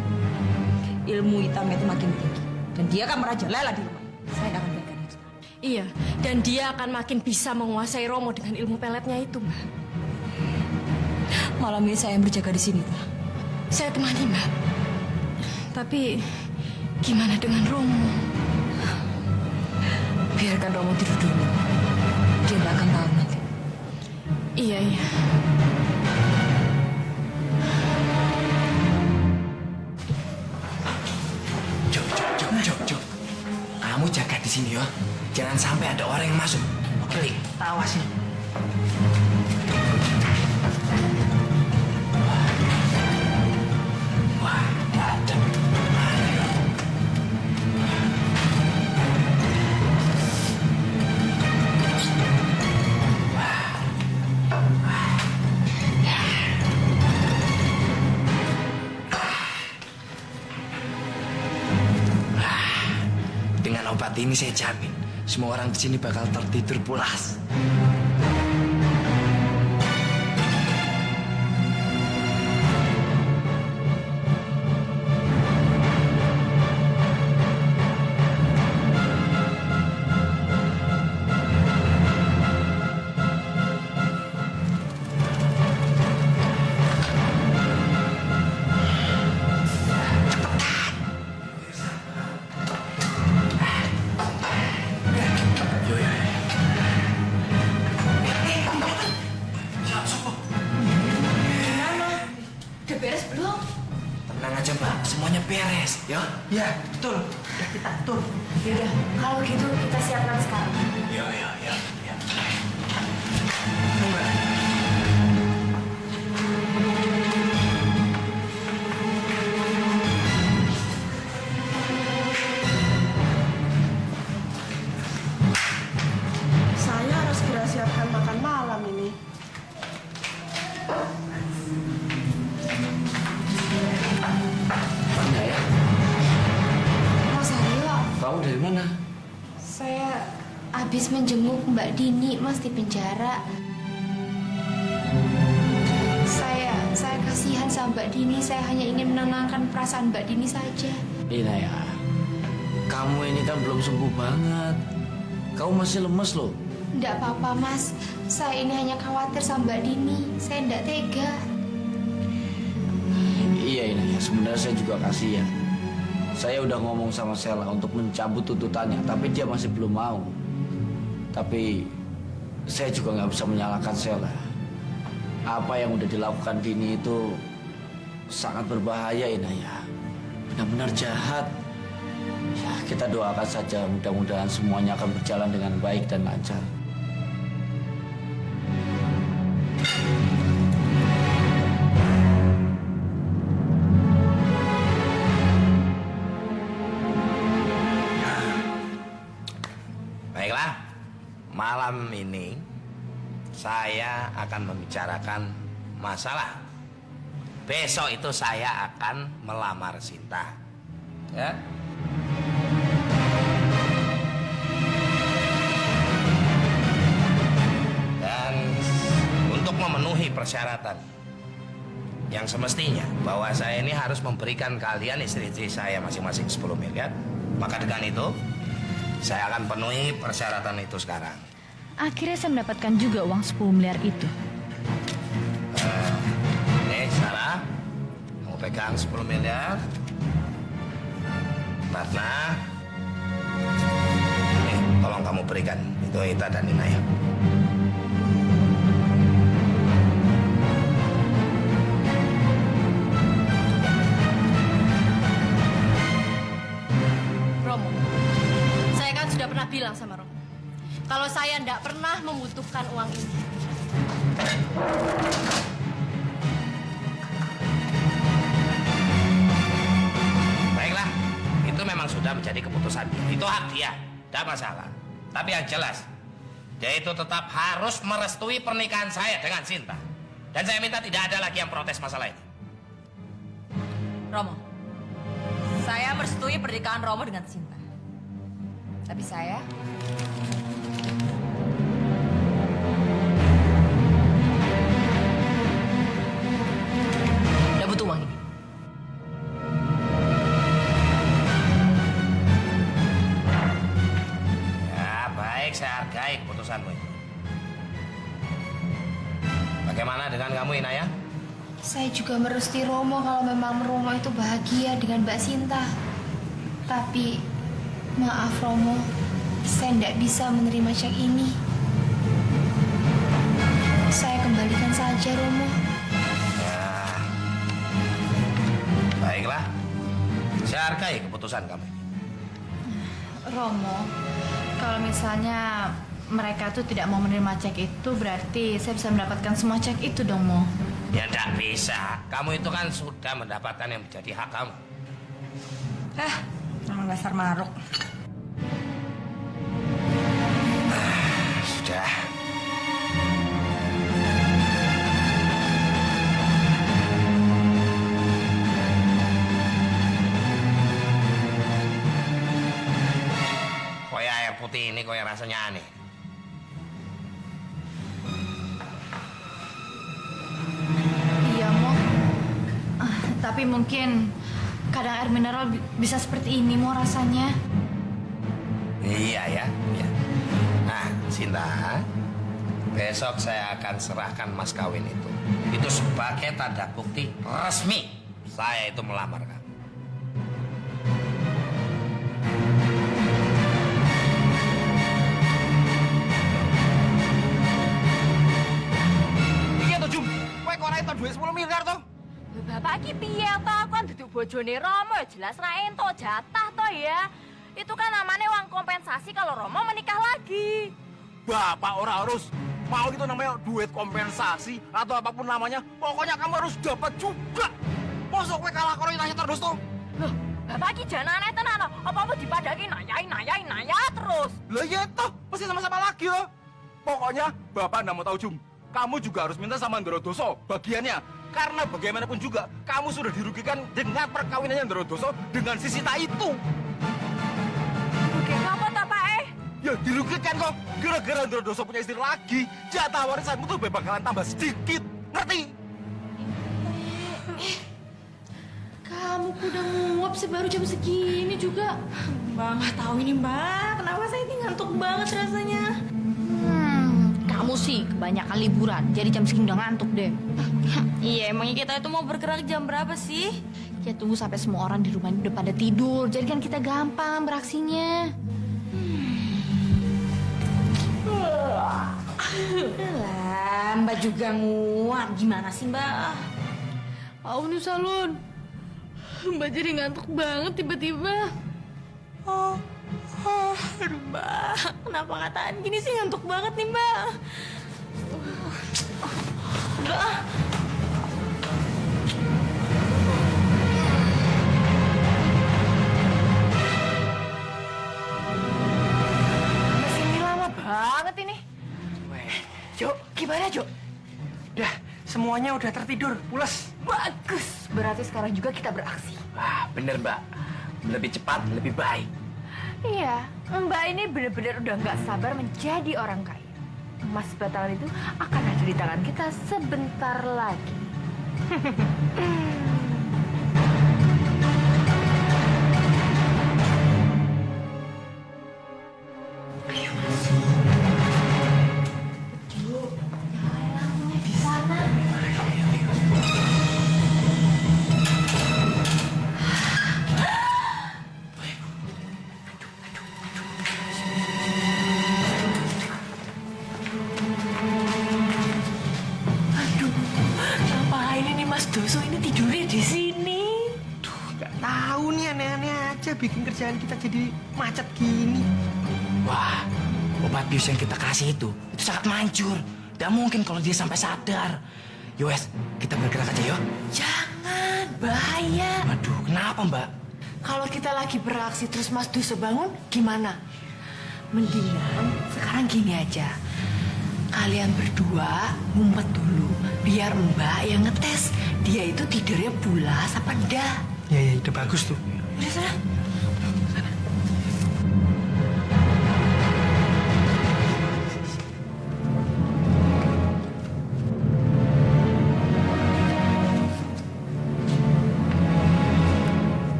ilmu hitamnya itu makin tinggi. Dan dia akan merajalela di rumah. Saya tidak akan biarkan itu. Iya, dan dia akan makin bisa menguasai Romo dengan ilmu peletnya itu, Mbak. Malam ini saya yang berjaga di sini, Mbak. Saya temani, Mbak. Tapi gimana dengan Romo? Biarkan Romo tidur dulu. Dia nggak akan tahu nanti. Iya, iya. Jok. Kamu jaga di sini ya. Jangan sampai ada orang yang masuk. Oke, awasin. Wah, ada. Dengan obat ini saya jamin semua orang di sini bakal tertidur pulas. Tenang aja Mbak, semuanya beres ya. Ya, betul. Udah kita atur. Yaudah, kalau gitu kita siapkan sekarang. Ya. Saya harus segera siapkan makan malam ini. Mana ya? Mas Aryo, Kamu dari mana? saya habis menjenguk Mbak Dini, Mas, di penjara. Saya kasihan sama Mbak Dini. Saya hanya ingin menenangkan perasaan Mbak Dini saja. Inaya, kamu ini kan belum sembuh banget. Kamu masih lemes loh. Enggak apa-apa, Mas. Saya ini hanya khawatir sama Mbak Dini. Saya enggak tega. Iya Inaya, sebenarnya saya juga kasihan. Saya udah ngomong sama Sela untuk mencabut tuntutannya, tapi dia masih belum mau. Tapi saya juga nggak bisa menyalahkan Sela. Apa yang udah dilakukan Dini itu sangat berbahaya Inaya. Benar-benar jahat. Ya, kita doakan saja mudah-mudahan semuanya akan berjalan dengan baik dan lancar. Baiklah, malam ini saya akan membicarakan masalah. Besok itu saya akan melamar Sinta. Ya. Dan untuk memenuhi persyaratan yang semestinya bahwa saya ini harus memberikan kalian istri-istri saya masing-masing 10 miliar. Maka dengan itu saya akan penuhi persyaratan itu sekarang. Akhirnya saya mendapatkan juga uang 10 miliar itu. Nih, Sarah, mau pegang 10 miliar. Ratna, nih, tolong kamu berikan itu Ita dan Inaya. Romo, saya kan sudah pernah bilang sama Romo, kalau saya tidak pernah membutuhkan uang ini. Baiklah, itu memang sudah menjadi keputusan dia. Itu hak dia, tidak masalah. Tapi yang jelas, dia itu tetap harus merestui pernikahan saya dengan Sinta. Dan saya minta tidak ada lagi yang protes masalah ini. Romo, saya merestui pernikahan Romo dengan Sinta. Tapi saya nggak butuh uang ini. Ya, baik. baik, saya hargai keputusanmu itu. Bagaimana dengan kamu, Inaya? Saya juga merestui Romo kalau memang Romo itu bahagia dengan Mbak Sinta. Tapi, maaf Romo, saya tidak bisa menerima cek ini. Saya kembalikan saja, Romo. Ya, baiklah. Saya hargai keputusan kamu. Romo, kalau misalnya mereka tuh tidak mau menerima cek itu, berarti saya bisa mendapatkan semua cek itu dong, Mo. Ya enggak bisa. Kamu itu kan sudah mendapatkan yang menjadi hak kamu. Emang dasar maruk. Sudah. Koyak air putih ini koyak rasanya aneh. Iya, Mo. Tapi mungkin kadang air mineral bisa seperti ini, Mo, rasanya. Iya ya, iya. Nah, Sinta, besok saya akan serahkan mas kawin itu. Itu sebagai tanda bukti resmi saya itu melamar kamu. Iya tuh, Jum. Kowe kok ora entuk duit 10 miliar toh? Bapak iki piye to? Kon duduk bojone Romo ya jelas ra entuk jatah to ya. Itu kan namanya uang kompensasi kalau Romo menikah lagi. Bapak ora harus mau itu namanya duit kompensasi atau apapun namanya. Pokoknya kamu harus dapat juga. Mosok kowe kalah karo Inaya terus toh? Loh, Bapak iki janane tenan. Apa mau dipadaki naya terus? Lah iya toh, pasti sama-sama lagi loh. Pokoknya Bapak nggak mau tahu Jum. Kamu juga harus minta sama Ndorodoso bagiannya. Karena bagaimanapun juga, kamu sudah dirugikan dengan perkawinannya Ndorodoso dengan si Sita itu. Oke, apa toh, Pak Ya dirugikan kok. Gara-gara Ndorodoso punya istri lagi, jatah warisanmu tuh bakalan tambah sedikit. Ngerti? Kamu udah nguap sih baru jam segini juga. Mbak nggak tahu ini Mbak, kenapa saya ini ngantuk banget rasanya. Kamu sih kebanyakan liburan, jadi jam segini udah ngantuk deh. Iya, emangnya kita itu mau bergerak jam berapa sih? Ya tunggu sampai semua orang di rumah ini udah pada tidur, jadi kan kita gampang beraksinya. Lah, Mbak juga nguap, gimana sih Mbak? Tahu nih Salun. Mbak jadi ngantuk banget tiba-tiba. Aduh Mbak, kenapa ngatain gini sih ngantuk banget nih Mbak? Mbak. Mesin ini lama banget ini. Jo, gimana Jo? Udah, semuanya udah tertidur, pulas. Bagus, berarti sekarang juga kita beraksi. Wah, bener Mbak. Lebih cepat, lebih baik. Iya, Mbak ini benar-benar udah nggak sabar menjadi orang kaya. Emas batangan itu akan ada di tangan kita sebentar lagi. Ayo masuk. Yuk, nyalain lampunya di sana. Ngapain ini Mas Doso ini tidurnya di sini? Duh, nggak tahu nih aneh-aneh aja bikin kerjaan kita jadi macet gini. Wah, obat bius yang kita kasih itu sangat manjur. Tidak mungkin kalau dia sampai sadar. Yowes, kita bergerak aja yuk. Jangan, bahaya. Waduh, kenapa Mbak? Kalau kita lagi beraksi terus Mas Duso bangun, gimana? Mendingan sekarang gini aja. Kalian berdua ngumpet dulu, biar Mbak yang ngetes dia itu tidurnya pulas apa enggak. Ya, ide bagus tuh. Udah sana.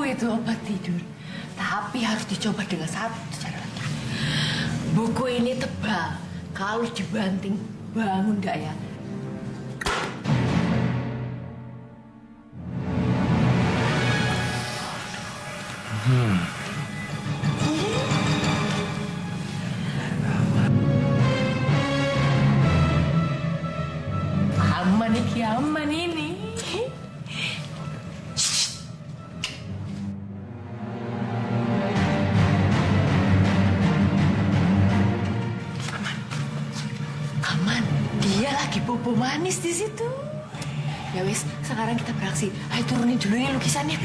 itu obat tidur. Tapi harus dicoba dengan satu cara lagi. Buku ini tebal. Kalau dibanting, bangun nggak ya? Aman ini. Aman. Dia lagi bobo manis di situ. Ya wis, sekarang kita beraksi. Ayo turunin dulu ya lukisannya.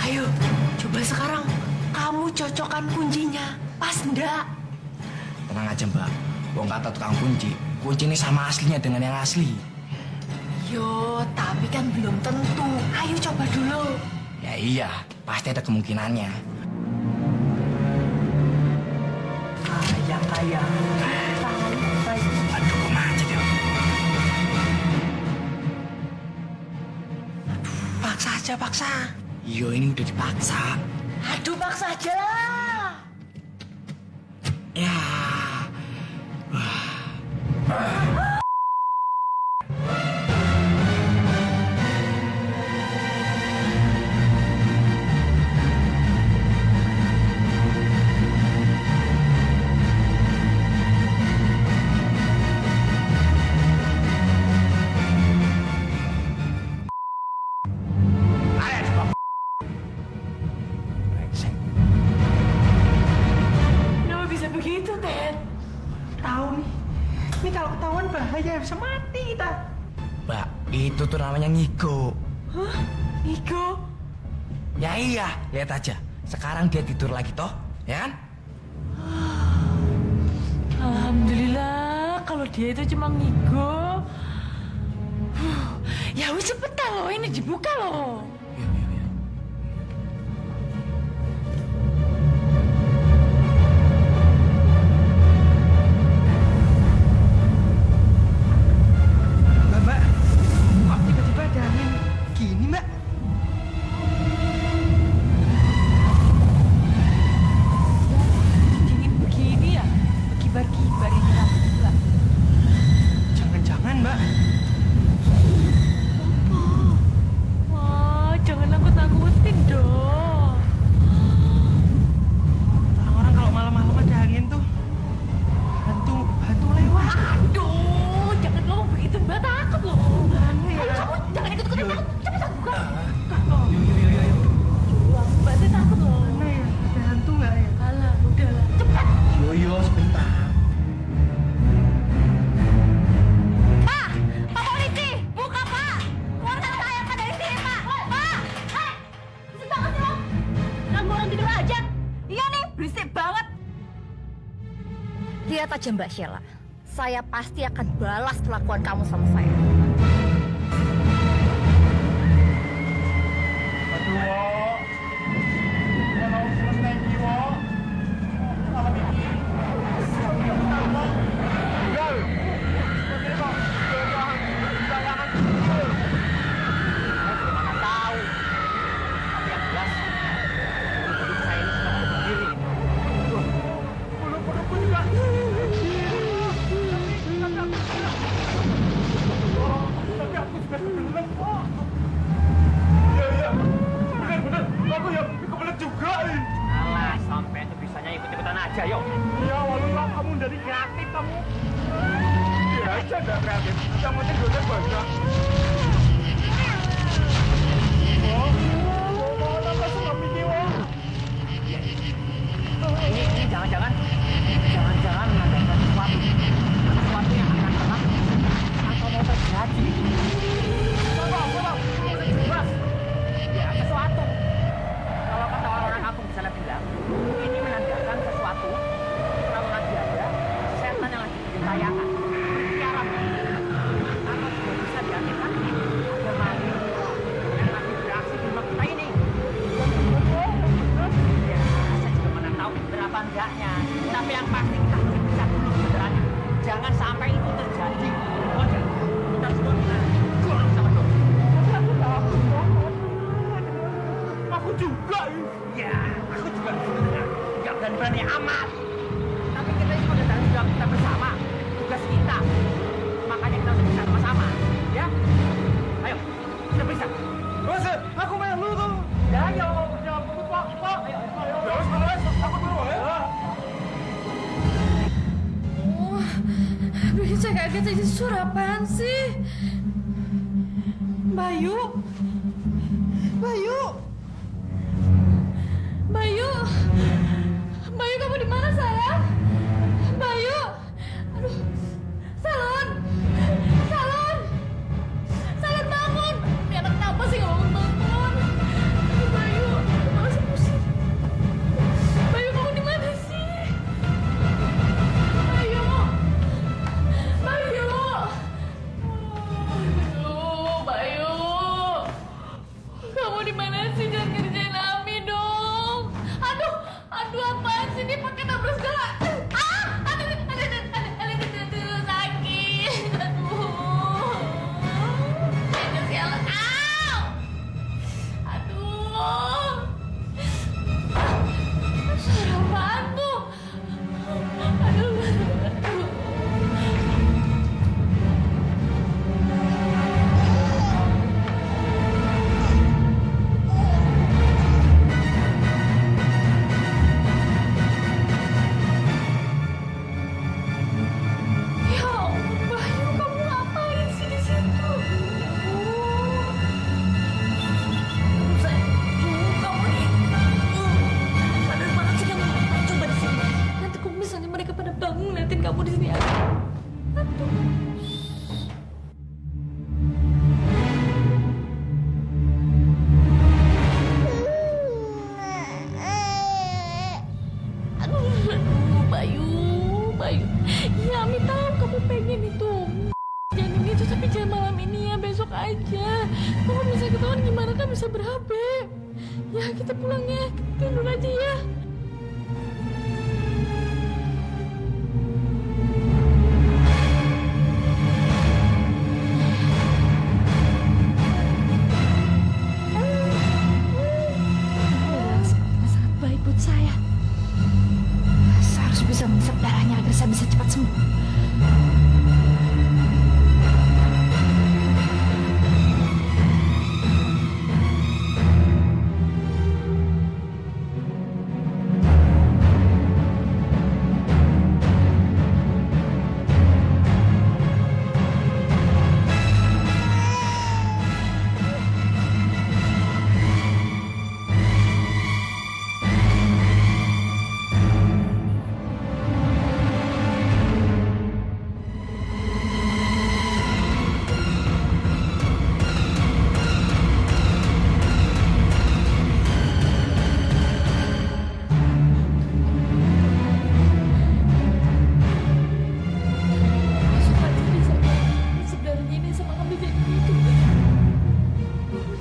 Ayo, coba sekarang kamu cocokkan kuncinya. Pas enggak? Tenang aja mbak, wong kata tukang kunci ini sama aslinya dengan yang asli. Yo, tapi kan belum tentu. Ayo coba dulu. Ya iya, pasti ada kemungkinannya. Ayah. Aduh, macet ya. Paksa aja, paksa. Iya, ini udah dipaksa. Aduh, paksa aja lah. Ya. Kenapa bisa begitu, Ted? Tahu nih. Ini kalau ketahuan bahaya, bisa mati kita. Mbak, itu tuh namanya ngigo. Hah? Niko? Ya iya, lihat aja. Sekarang dia tidur lagi toh, ya kan? Alhamdulillah, kalau dia itu cuma ngigo. Ya wis cepetan loh, ini dibuka loh. Mbak, kok tiba-tiba ada angin gini, Mbak? Dingin begini ya, berkibar-kibar ini Mbak. Jangan-jangan, Mbak. Wah, jangan nakut-nakutin dong. Orang-orang kalau malam-malam ada angin tuh hantu lewat. Aduh, jangan ngomong begitu Mbak, takut loh. Ayo kamu jangan ikut-ikutan takut. Cepetan buka. Mbak tuh takut loh. Mana ya? Ada hantu nggak ya? Alah, udahlah. Cepetan. Yo, sebentar. Pak! Pak polisi! Buka, Pak! Keluarkan saya, Pak, dari sini, Pak! Pak! Berisik banget sih, lo! Ganggu orang tidur aja! Iya nih, berisik banget! Lihat aja, Mbak Sheila. Saya pasti akan balas kelakuan kamu sama saya. Alah, sampai itu bisanya ikut-ikutan aja, yuk. Ya, walau kamu dari kreatif kamu. Ya aja nggak kreatif. Yang penting duitnya banyak. Ini jangan-jangan mengadakan sesuatu yang akan pernah atau mau terjadi. Bos, ya sesuatu. Kalau kata orang-orang kampung bisa lebih Ini suara apaan sih? Bayu? Bayu? Bayu? Bayu, kamu di mana sayang? Bayu? Aduh, Salon! Salon! Salon, bangun! Ini anak kenapa sih nggak bangun-bangun? Bayu, malah pusing. Bayu, kamu di mana sih? Bayu! Bayu! Aduh, Bayu! Kamu di mana sih? Jangan kerjain Ami dong. Aduh, aduh, apaan sih ini pakai nabrak segala? Ah, aduh, sakit. Aduh, ini sialan. Aduh, suara apaan tuh? Aduh. Ya ampun, Bayu, kamu ngapain sih di situ? Kamu nih, sadar banget sih kamu. Coba di sini. Nanti kalau misalnya mereka pada bangun liatin kamu di sini aja. Aduh. Aduh, Bayu, Bayu. Ya, Ami tahu kamu pengen itu. Jangan itu, tapi jangan malam ini ya, besok aja. Kalau bisa ketahuan gimana kan bisa berabe. Ya, kita pulang ya. Kita tidur aja ya. Sangat baik buat saya. Saya harus bisa menghisap darahnya agar saya bisa cepat sembuh. Besok aja bisa menghisap darahnya ini sama kami jadi gitu.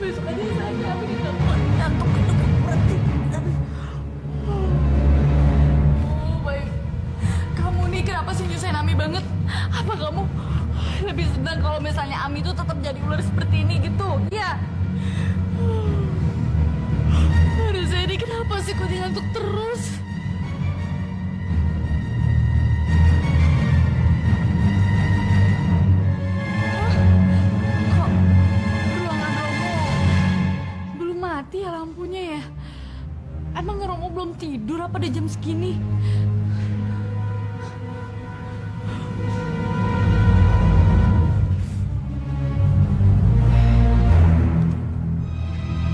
Besok aja saya ambil di kamar. Ngantuk itu berhenti. Oh, baik. Kamu nih kenapa sih nyusahin Ami banget? Apa kamu lebih senang kalau misalnya Ami itu tetap jadi ular seperti ini gitu? Ya. Aduh, saya ini kenapa sih kok dia ngantuk terus? Kok ruangan Romo belum mati ya lampunya ya? Emang Romo belum tidur apa di jam segini?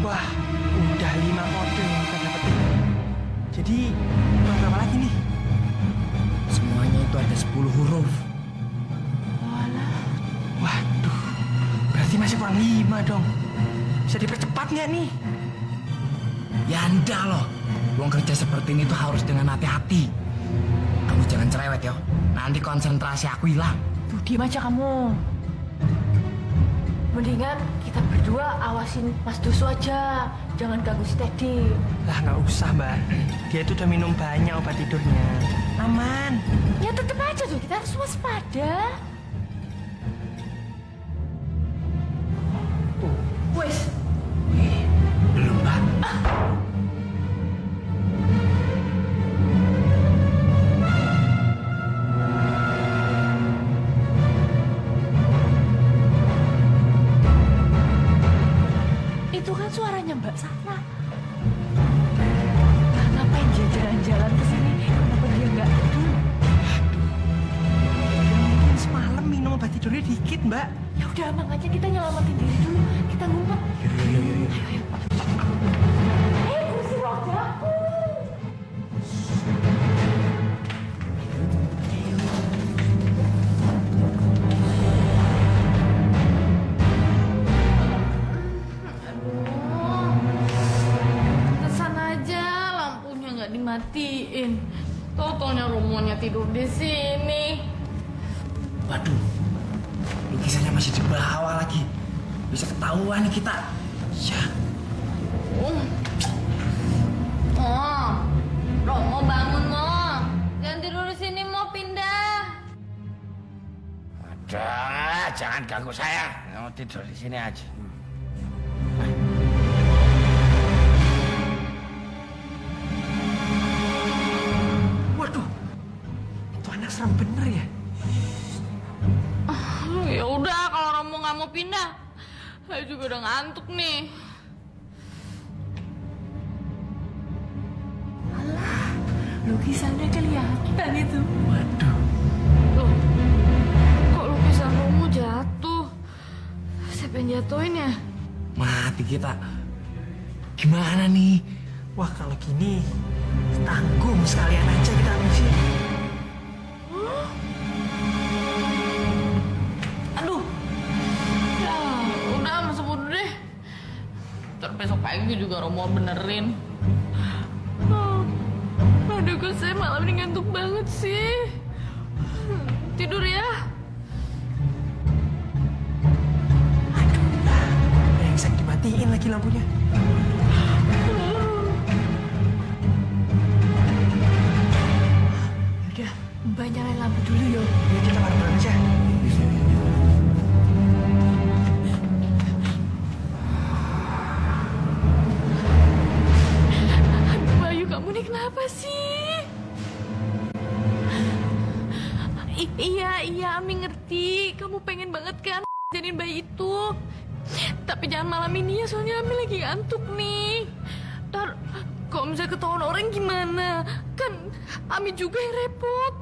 Wah, udah 5 kode yang kita dapetin. Jadi, kurang berapa lagi nih? Semuanya itu ada 10 huruf. Waduh, berarti masih kurang 5 dong. Bisa dipercepat nggak nih? Ya enggak loh. Uang kerja seperti ini tuh harus dengan hati-hati. Kamu jangan cerewet ya. Nanti konsentrasi aku hilang. Tuh, diem aja kamu. Mendingan kita berdua awasin Mas Dusu aja. Jangan ganggu si Teddy. Lah nggak usah, Mbak. Dia itu udah minum banyak obat tidurnya. Aman. Ya tetep aja tuh, kita harus waspada. Wes, Belum, Mbak. itu kan suaranya Mbak Sarah. Ngapain dia jalan-jalan ke sini? Kenapa dia nggak tidur? Mungkin semalam minum obat dikit, Mbak. Ya udah, makanya kita nyelamatin diri dulu. Kita ngumpet. Yuk. Kursi roda. Kesan aja lampunya nggak dimatiin. Totonya Romonya tidur di sini. Waduh, lukisannya masih di bawah lagi. Bisa ketahuan nih kita. Ya. Romo bangun, Mo. Jangan tidur di sini, mau pindah. Udah, jangan ganggu saya. Mau tidur di sini aja. Waduh, itu anak serem bener ya. Ya udah, kalau Romo nggak mau pindah, saya juga udah ngantuk nih. Lukisannya kelihatan itu. Waduh. Loh, kok lukisan Romo jatuh? Siapa yang jatuhin ya? Mati kita. Gimana nih? Wah, kalau gini tanggung sekalian aja kita habisin. Aduh, ya udah masuk wudhu deh. Ntar besok pagi juga Romo benerin. Aduh, kok saya malam ini ngantuk banget sih. Tidur ya. Brengsek, dimatiin lagi lampunya. Udah, Mbak nyalain lampu dulu yo. Ya kita bareng-bareng aja. Aduh, Bayu, kamu nih kenapa sih? Iya, Ami ngerti. Kamu pengen banget kan janin bayi itu. Tapi jangan malam ini ya, soalnya Ami lagi ngantuk nih. Ntar kalau misalnya ketahuan orang gimana? Kan Ami juga yang repot.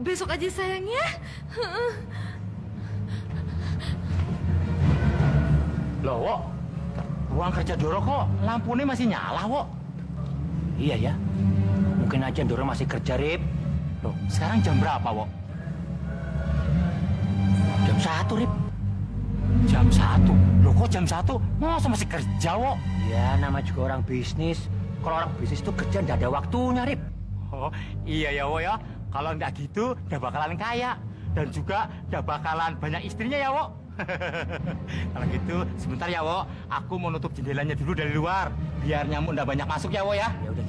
Besok aja sayang ya. Loh, Wok. Ruang kerja Doro kok lampunya masih nyala, Wok? Iya ya. Mungkin aja Doro masih kerja, Rip. Loh, sekarang jam berapa, Wok? Jam 1, Rip. Jam 1? Loh, kok jam 1? Masa masih kerja, Wok? Ya, nama juga orang bisnis. Kalau orang bisnis itu kerja nggak ada waktunya, Rip. Oh, iya ya, Wok ya. Kalau nggak gitu, udah bakalan kaya. Dan juga udah bakalan banyak istrinya ya, Wok. Kalau gitu, sebentar ya, Wok. Aku mau nutup jendelanya dulu dari luar. Biar nyamuk nggak banyak masuk ya, Wok ya. Ya udah.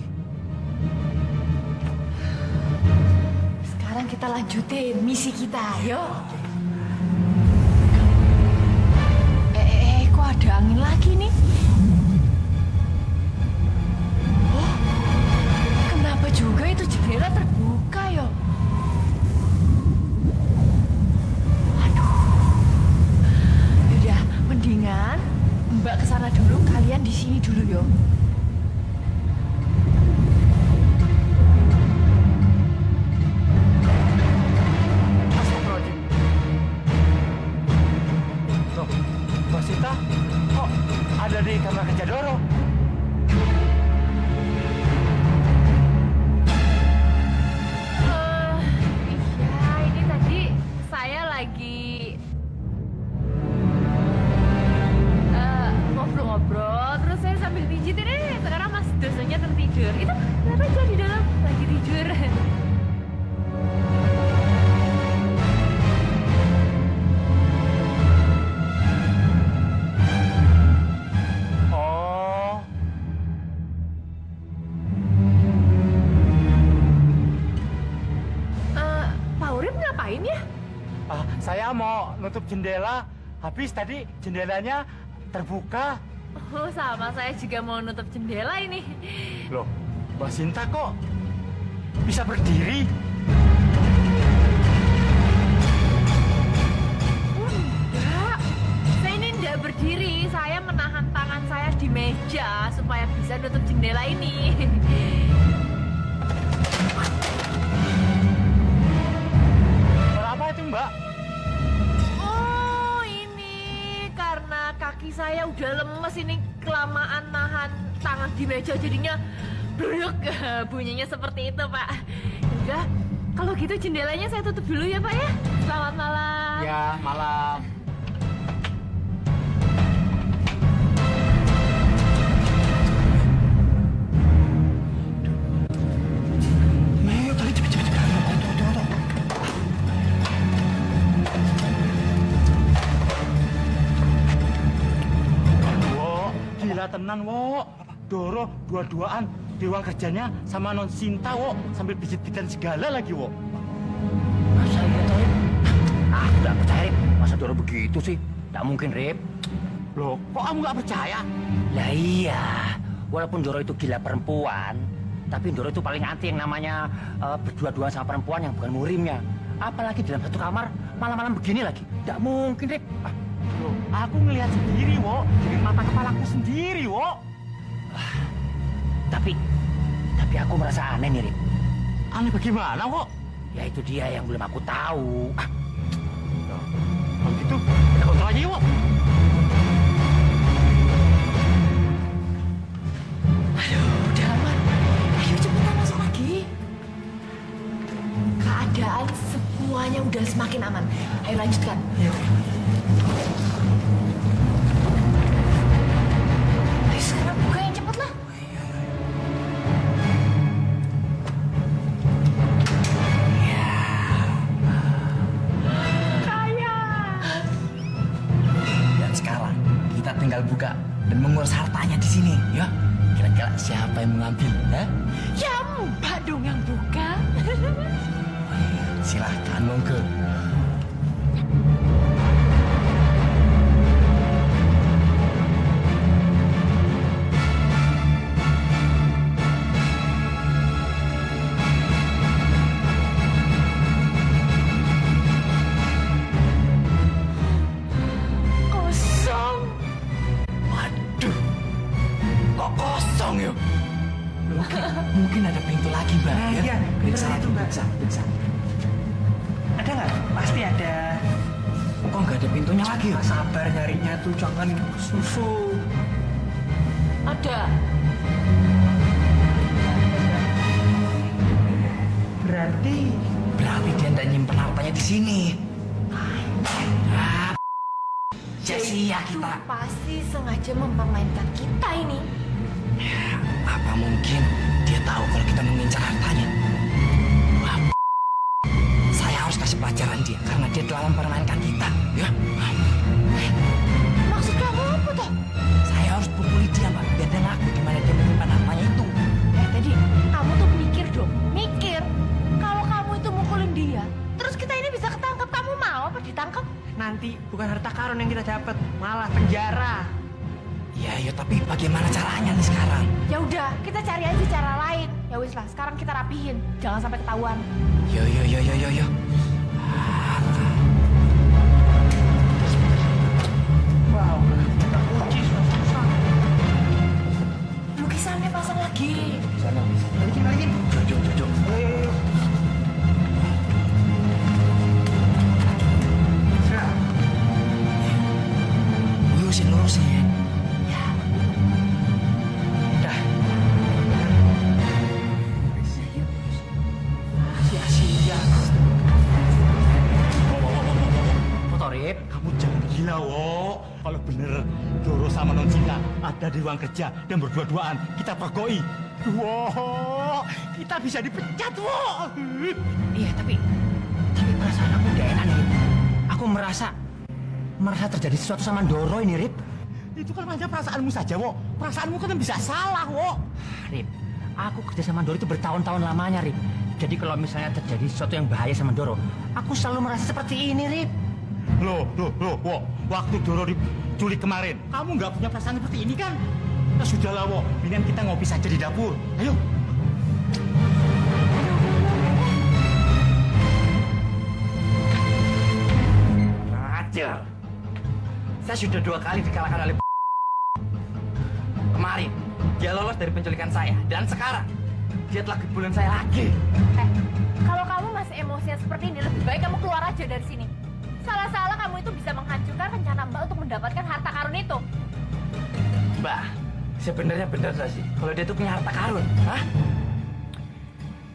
Sekarang kita lanjutin misi kita, yuk. Kok ada angin lagi nih? Oh, kenapa juga itu jendela terbuka, yo? Aduh. Yaudah, mendingan Mbak kesana dulu, kalian di sini dulu, yo. Mbak Sinta, kok ada di kamar kerja Doro? Iya, ini tadi saya lagi ngobrol-ngobrol, terus saya sambil pijitin sekarang Mas dosennya tertidur. Itu kenapa aja di dalam lagi tidur? Oh. Pak Urip ngapain ya? Saya mau nutup jendela. Habis tadi jendelanya terbuka. Oh, sama saya juga mau nutup jendela ini. Loh, Mbak Sinta kok bisa berdiri? Enggak, saya ini enggak berdiri. Saya menahan tangan saya di meja supaya bisa nutup jendela ini. Suara apa itu, Mbak? Oh, saya udah lemes ini kelamaan nahan tangan di meja jadinya bluduk bunyinya seperti itu Pak. Udah, kalau gitu jendelanya saya tutup dulu ya Pak ya. Selamat malam. Ya, malam. Gila tenan, wo. Doro dua-duaan di ruang kerjanya sama non Sinta, wo. Sambil pijit-pijitan segala lagi, wo. Masa iya, toh, Rip? Aku nggak percaya, Rip. Masa Doro begitu sih? Nggak mungkin, Rip. Loh, kok kamu nggak percaya? Lah iya, walaupun Doro itu gila perempuan, tapi Doro itu paling anti yang namanya berdua-duaan sama perempuan yang bukan murimnya. Apalagi dalam satu kamar, malam-malam begini lagi. Nggak mungkin, Rip. Loh, aku ngelihat sendiri, wo. Dengan mata kepalaku sendiri, wo. Tapi aku merasa aneh nih, Rip. Aneh bagaimana, wo? Ya itu dia yang belum aku tahu. Kalau gitu, kita kontrol aja, wo. Aduh, udah aman. Ayo cepetan masuk lagi. Keadaan semuanya udah semakin aman. Ayo lanjutkan. Ayo. Ayo sekarang buka yang cepet lah. Dan sekarang kita tinggal buka dan mengurus hartanya di sini, ya. Kira-kira siapa yang mengambil, ya? Ya Mbak dong yang buka. Silahkan, monggo. Kosong. Waduh, kok kosong ya? Mungkin ada pintu lagi, Mbak. Nah, iya, Periksa betul itu, Mbak. periksa. Ada nggak? Pasti ada. Kok nggak ada pintunya lagi ya? Sabar nyarinya tuh, jangan susu. Ada. Berarti Dia nggak nyimpen hartanya di sini. Sia-sia kita. Pasti sengaja mempermainkan kita ini. Apa mungkin dia tahu kalau kita mengincar hartanya? Wah, saya harus kasih pelajaran dia karena dia telah mempermainkan kita. Ya. Maksud kamu apa toh? Saya harus pukuli dia, Mbak. Biar dia ngaku di mana dia menyimpan hartanya itu. Tadi kamu tuh mikir dong, mikir. Kalau kamu itu mukulin dia, terus kita ini bisa ketangkep. Kamu mau apa ditangkap? nanti bukan harta karun yang kita dapat, malah penjara. Iya, tapi bagaimana caranya nih sekarang? Ya udah, kita cari aja cara lain. Ya wis lah, sekarang kita rapihin, jangan sampai ketahuan. Yo. Wow, kita kunci susah. Lukisannya pasang lagi. Balikin. Jojo. Ayo. Lurusin. Ya. Dah. Sia-sia. Motorip, Kamu jangan gila, Wo. Kalau bener Doro sama Non Cina ada di ruang kerja dan berdua-duaan, kita pergoi. Wow, kita bisa dipecat, Wo. iya tapi perasaan aku gak enak nih, Rip. Aku merasa terjadi sesuatu sama Doro ini, Rip. Itu kan hanya perasaanmu saja, Wo. Perasaanmu kan bisa salah, Wo. Rip, aku kerja sama Doro itu bertahun-tahun lamanya, Rip. Jadi kalau misalnya terjadi sesuatu yang bahaya sama Doro, aku selalu merasa seperti ini, Rip. Loh, Wo. Waktu Doro diculik kemarin, kamu nggak punya perasaan seperti ini kan? Nah, sudahlah, Wo. Mendingan kita ngopi saja di dapur. Ayo. Ajar. Saya sudah 2 kali dikalahkan oleh kemarin. Dia lolos dari penculikan saya. Dan sekarang, dia telah kebulin saya lagi. Kalau kamu masih emosinya seperti ini, lebih baik kamu keluar aja dari sini. Salah-salah kamu itu bisa menghancurkan rencana Mbak untuk mendapatkan harta karun itu. Mbak, sebenarnya benar gak sih kalau dia tuh punya harta karun? Hah?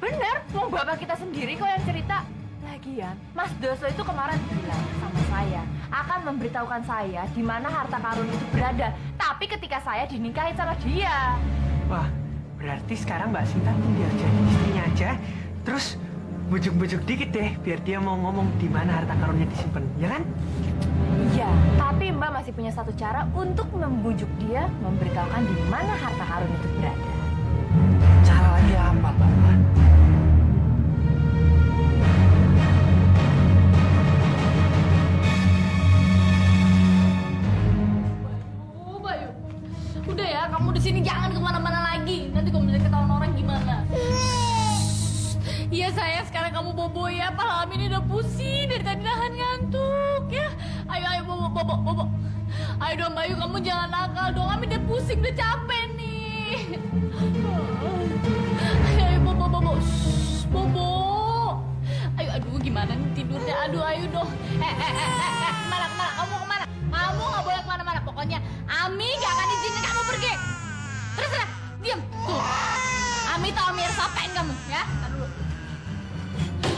Bener, mau bapak kita sendiri kok yang cerita. Lagian, Mas Doso itu kemarin bilang sama saya akan memberitahukan saya di mana harta karun itu berada. Tapi ketika saya dinikahin sama dia. Wah, berarti sekarang Mbak Sinta tinggal jadi istrinya aja. Terus bujuk-bujuk dikit deh biar dia mau ngomong di mana harta karunnya disimpan, ya kan? Iya, tapi Mbak masih punya satu cara untuk membujuk dia memberitahukan di mana harta karun itu berada. Cara lagi apa, Mbak? Bayu, udah ya, kamu di sini jangan kemana-mana lagi. Nanti kalau misalnya ketahuan orang gimana? Iya saya, sekarang kamu bobo ya. Malam ini udah pusing dari tadi nahan ngantuk ya. Ayo bobo. Ayo dong Bayu, kamu jangan nakal dong. Kami udah pusing, udah capek nih. Ayo bobo. Shh, bobo. Aduh gimana nih tidurnya? Ayo dong. Kemana? Kamu kemana? Kamu nggak boleh kemana-mana. Pokoknya Ami gak akan izinin kamu pergi. Terus diam. Tuh. Ami tahu Ami harus apain kamu ya? Ntar dulu.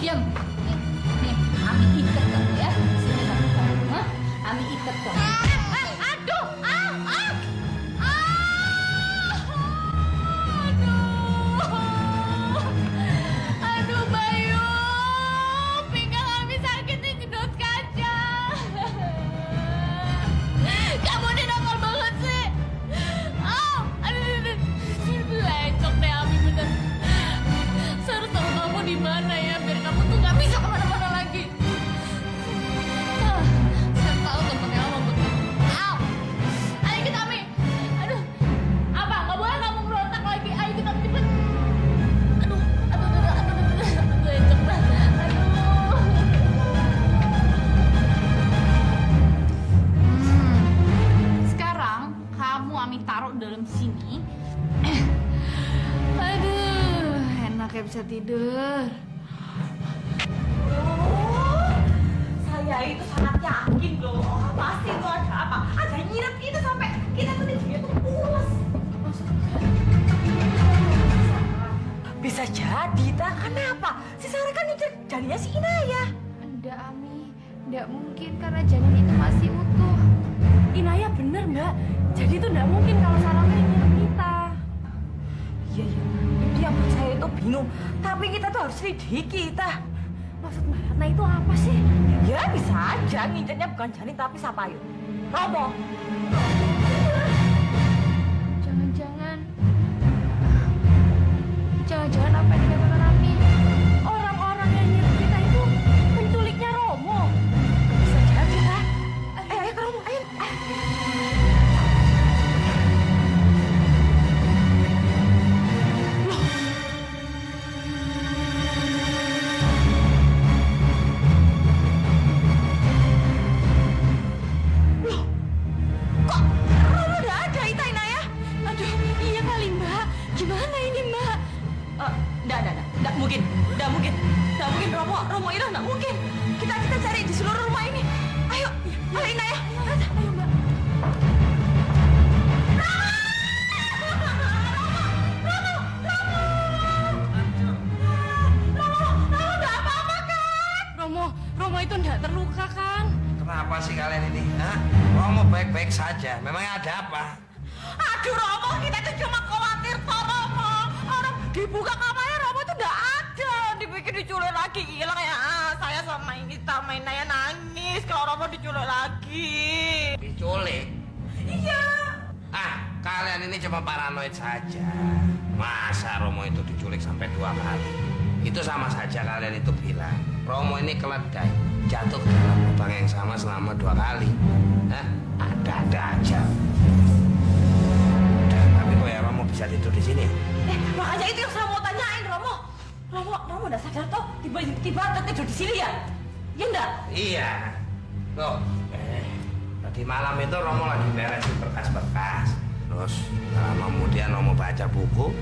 Diam. Nih, Ami ikat kamu ya. Sini kamu. Hah? Ami ikat kamu. Aduh. Aduh Bayu. Pinggang Ami sakit nih, jedot kaca. Kamu ini nakal banget sih. Aduh. Lecok deh Ami bener. Saya harus tahu kamu di mana ya, biar kamu tuh nggak bisa kemana-mana lagi. Saya tahu tempatnya kamu betul. Ayo kita Ami. Aduh. Apa? Nggak boleh kamu merontak lagi. Ayo kita cepet. Aduh. Lecok dah. Aduh. Sekarang kamu Ami taruh dalam sini. Aduh, enak ya bisa tidur. Saya itu sangat yakin loh, pasti itu ada apa. Ada nyirep itu sampai kita tuh tidurnya tuh pulas. Bisa jadi, tak? Kenapa? Si Sarah kan itu jadinya si Inaya. Enggak, Ami. Enggak mungkin karena janin itu masih utuh. Inaya bener, Mbak. Jadi itu enggak mungkin kalau Sarah yang nyirep kita. Iya. Itu yang buat saya itu bingung. Tapi kita tuh harus selidiki, kita. Maksud Mbak Ratna itu apa sih? Ya bisa aja ngincernya bukan janin tapi siapa yuk? Romo. Jangan-jangan apa yang dikatakan Ami? Orang-orang yang nyirep kita itu penculiknya Romo. Bisa jadi, Kak. Ayo ke Romo, ayo. Kok Romo udah ada, Itaina ya? Aduh, iya kali Mbak. Gimana ini Mbak? Nggak mungkin. Romo itu nggak mungkin. Kita cari di seluruh rumah ini. Ayo Ina ya. Ayo Mbak. Romo nggak apa-apa kan? Romo itu nggak terluka kan? Kenapa sih kalian ini? Hah? Romo baik-baik saja. Memangnya ada apa? Aduh Romo, kita tuh cuma khawatir kok Romo. Orang dibuka kamarnya Romo tuh nggak ada. Dipikir diculik lagi, hilang ya. Saya sama Naya nangis kalau Romo diculik lagi. Diculik? Iya. Kalian ini cuma paranoid saja. Masa Romo itu diculik sampai 2 kali? Itu sama saja kalian itu bilang Romo ini keledai, jatuh ke dalam lubang yang sama selama 2 kali. Ada-ada aja. Tapi kok ya Romo bisa tidur di sini? Makanya itu yang saya mau tanyain Romo udah sadar toh tiba-tiba tidur di sini ya? Iya enggak? Iya. Loh, tadi malam itu Romo lagi beresin berkas-berkas. Terus kemudian Romo baca buku.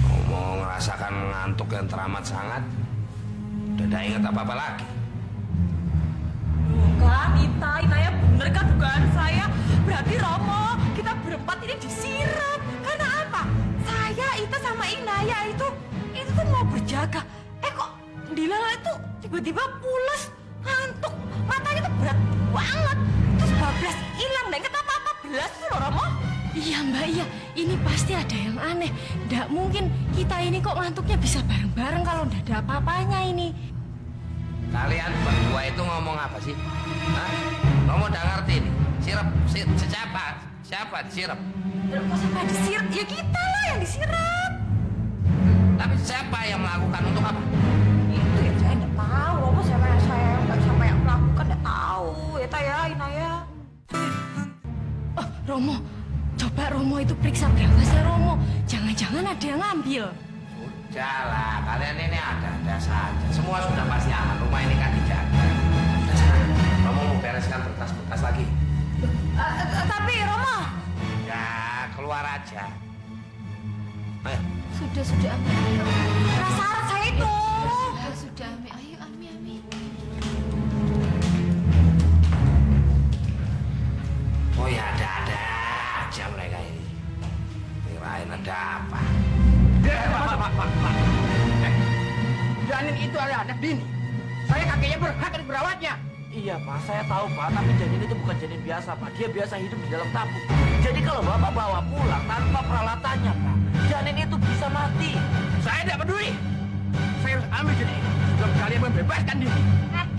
Romo ngerasakan ngantuk yang teramat sangat. Udah gak ingat apa-apa lagi. Bukan, Inaya bener kan dugaan saya. Berarti Romo jaga. Kok Dilala itu tiba-tiba pules, ngantuk, matanya tuh berat banget. Terus bablas hilang, nggak inget apa-apa belas tuh loh Romo. Iya Mbak, iya. Ini pasti ada yang aneh. Nggak mungkin kita ini kok ngantuknya bisa bareng-bareng kalau nggak ada apa-apanya ini. Kalian berdua itu ngomong apa sih? Hah? Kamu udah ngerti nih? Siapa disirap? Kok sampai disirap? Ya kita lah yang disirap. Tapi siapa yang melakukan untuk apa? Itu ya saya nggak tahu. Romo siapa yang melakukan nggak tahu. Ya ya Inaya. Oh Romo, coba Romo itu periksa berangkasnya Romo. Jangan-jangan ada yang ngambil. Sudah lah, kalian ini ada saja. Semua sudah pasti aman. Rumah ini kan dijaga. Sudah sana. Romo mau bereskan berkas-berkas lagi. Tapi Romo. Ya, keluar aja. Ayo. Sudah, Ami. Penasaran saya itu. Sudah, Ami. Ayo, Ami. Oh ya, ada aja mereka ini. Kirain ada apa? Pak. Janin itu adalah anak Dini. Saya kakeknya berhak untuk merawatnya. Iya Pak, saya tahu Pak, tapi janin itu bukan janin biasa Pak. Dia biasa hidup di dalam tabung. Jadi kalau Bapak bawa pulang tanpa peralatannya Pak, janin itu bisa mati. Saya tidak peduli. Saya harus ambil janin itu sebelum kalian membebaskan Dini.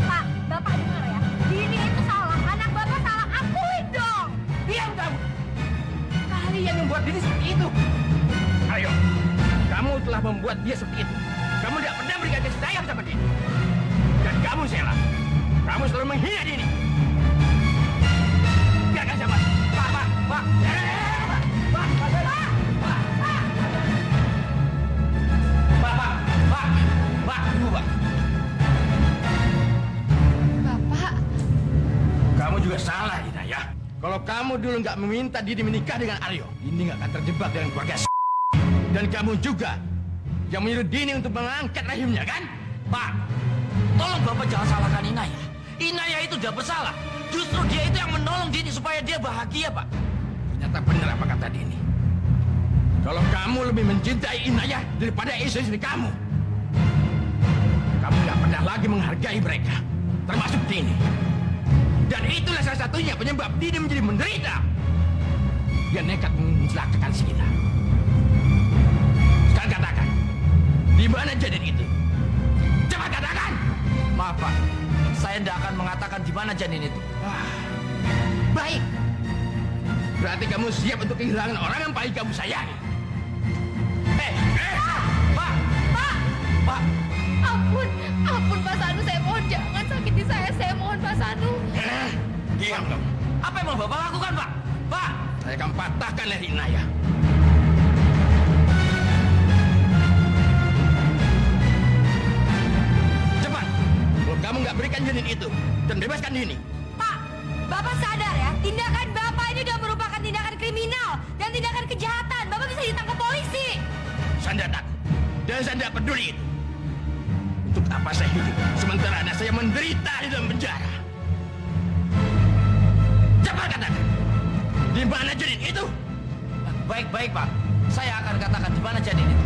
Pak, Bapak dengar ya. Dini itu salah, anak Bapak salah. Akuin dong. Diam kamu. Kalian membuat Dini seperti itu. Ayo, kamu telah membuat dia seperti itu. Kamu tidak pernah berikan kasih sayang sama Dini. Dan kamu Sheila, kamu selalu menghina Dini. Biarkan saya masuk. Pak. Tunggu, Pak. Bapak. Kamu juga salah, Inaya. Kalau kamu dulu nggak meminta Dini menikah dengan Aryo, Dini nggak akan terjebak dengan keluarga Dan kamu juga yang menyuruh Dini untuk mengangkat rahimnya, kan? Pak, tolong Bapak jangan salahkan Inaya. Inaya itu tidak bersalah. Justru dia itu yang menolong Dini supaya dia bahagia, Pak. Ternyata benar apa kata Dini. Kalau kamu lebih mencintai Inaya daripada istri kamu, kamu nggak pernah lagi menghargai mereka, termasuk Dini. Dan itulah salah satunya penyebab Dini menjadi menderita. Dia nekat mencelakakan Sheila. Sekarang katakan, di mana janin itu? Cepat katakan! Maaf, Pak. Saya tidak akan mengatakan di mana janin itu. Baik. Berarti kamu siap untuk kehilangan orang yang paling kamu sayangi. Pak. Ampun Pak Sanu, saya mohon jangan sakiti saya mohon Pak Sanu. Diam kamu. Apa yang mau Bapak lakukan, Pak? Pak! Saya akan patahkan leher Inaya. Cepat. Kalau kamu nggak berikan janin itu dan bebaskan Dini. Pak, Bapak sadar ya, tindakan Bapak ini sudah merupakan tindakan kriminal dan tindakan kejahatan. Bapak bisa ditangkap polisi. Saya tidak takut. Dan saya tidak peduli itu. Untuk apa saya hidup sementara anak saya menderita di dalam penjara? Cepat katakan, di mana janin itu? Baik, Pak. Saya akan katakan di mana janin itu.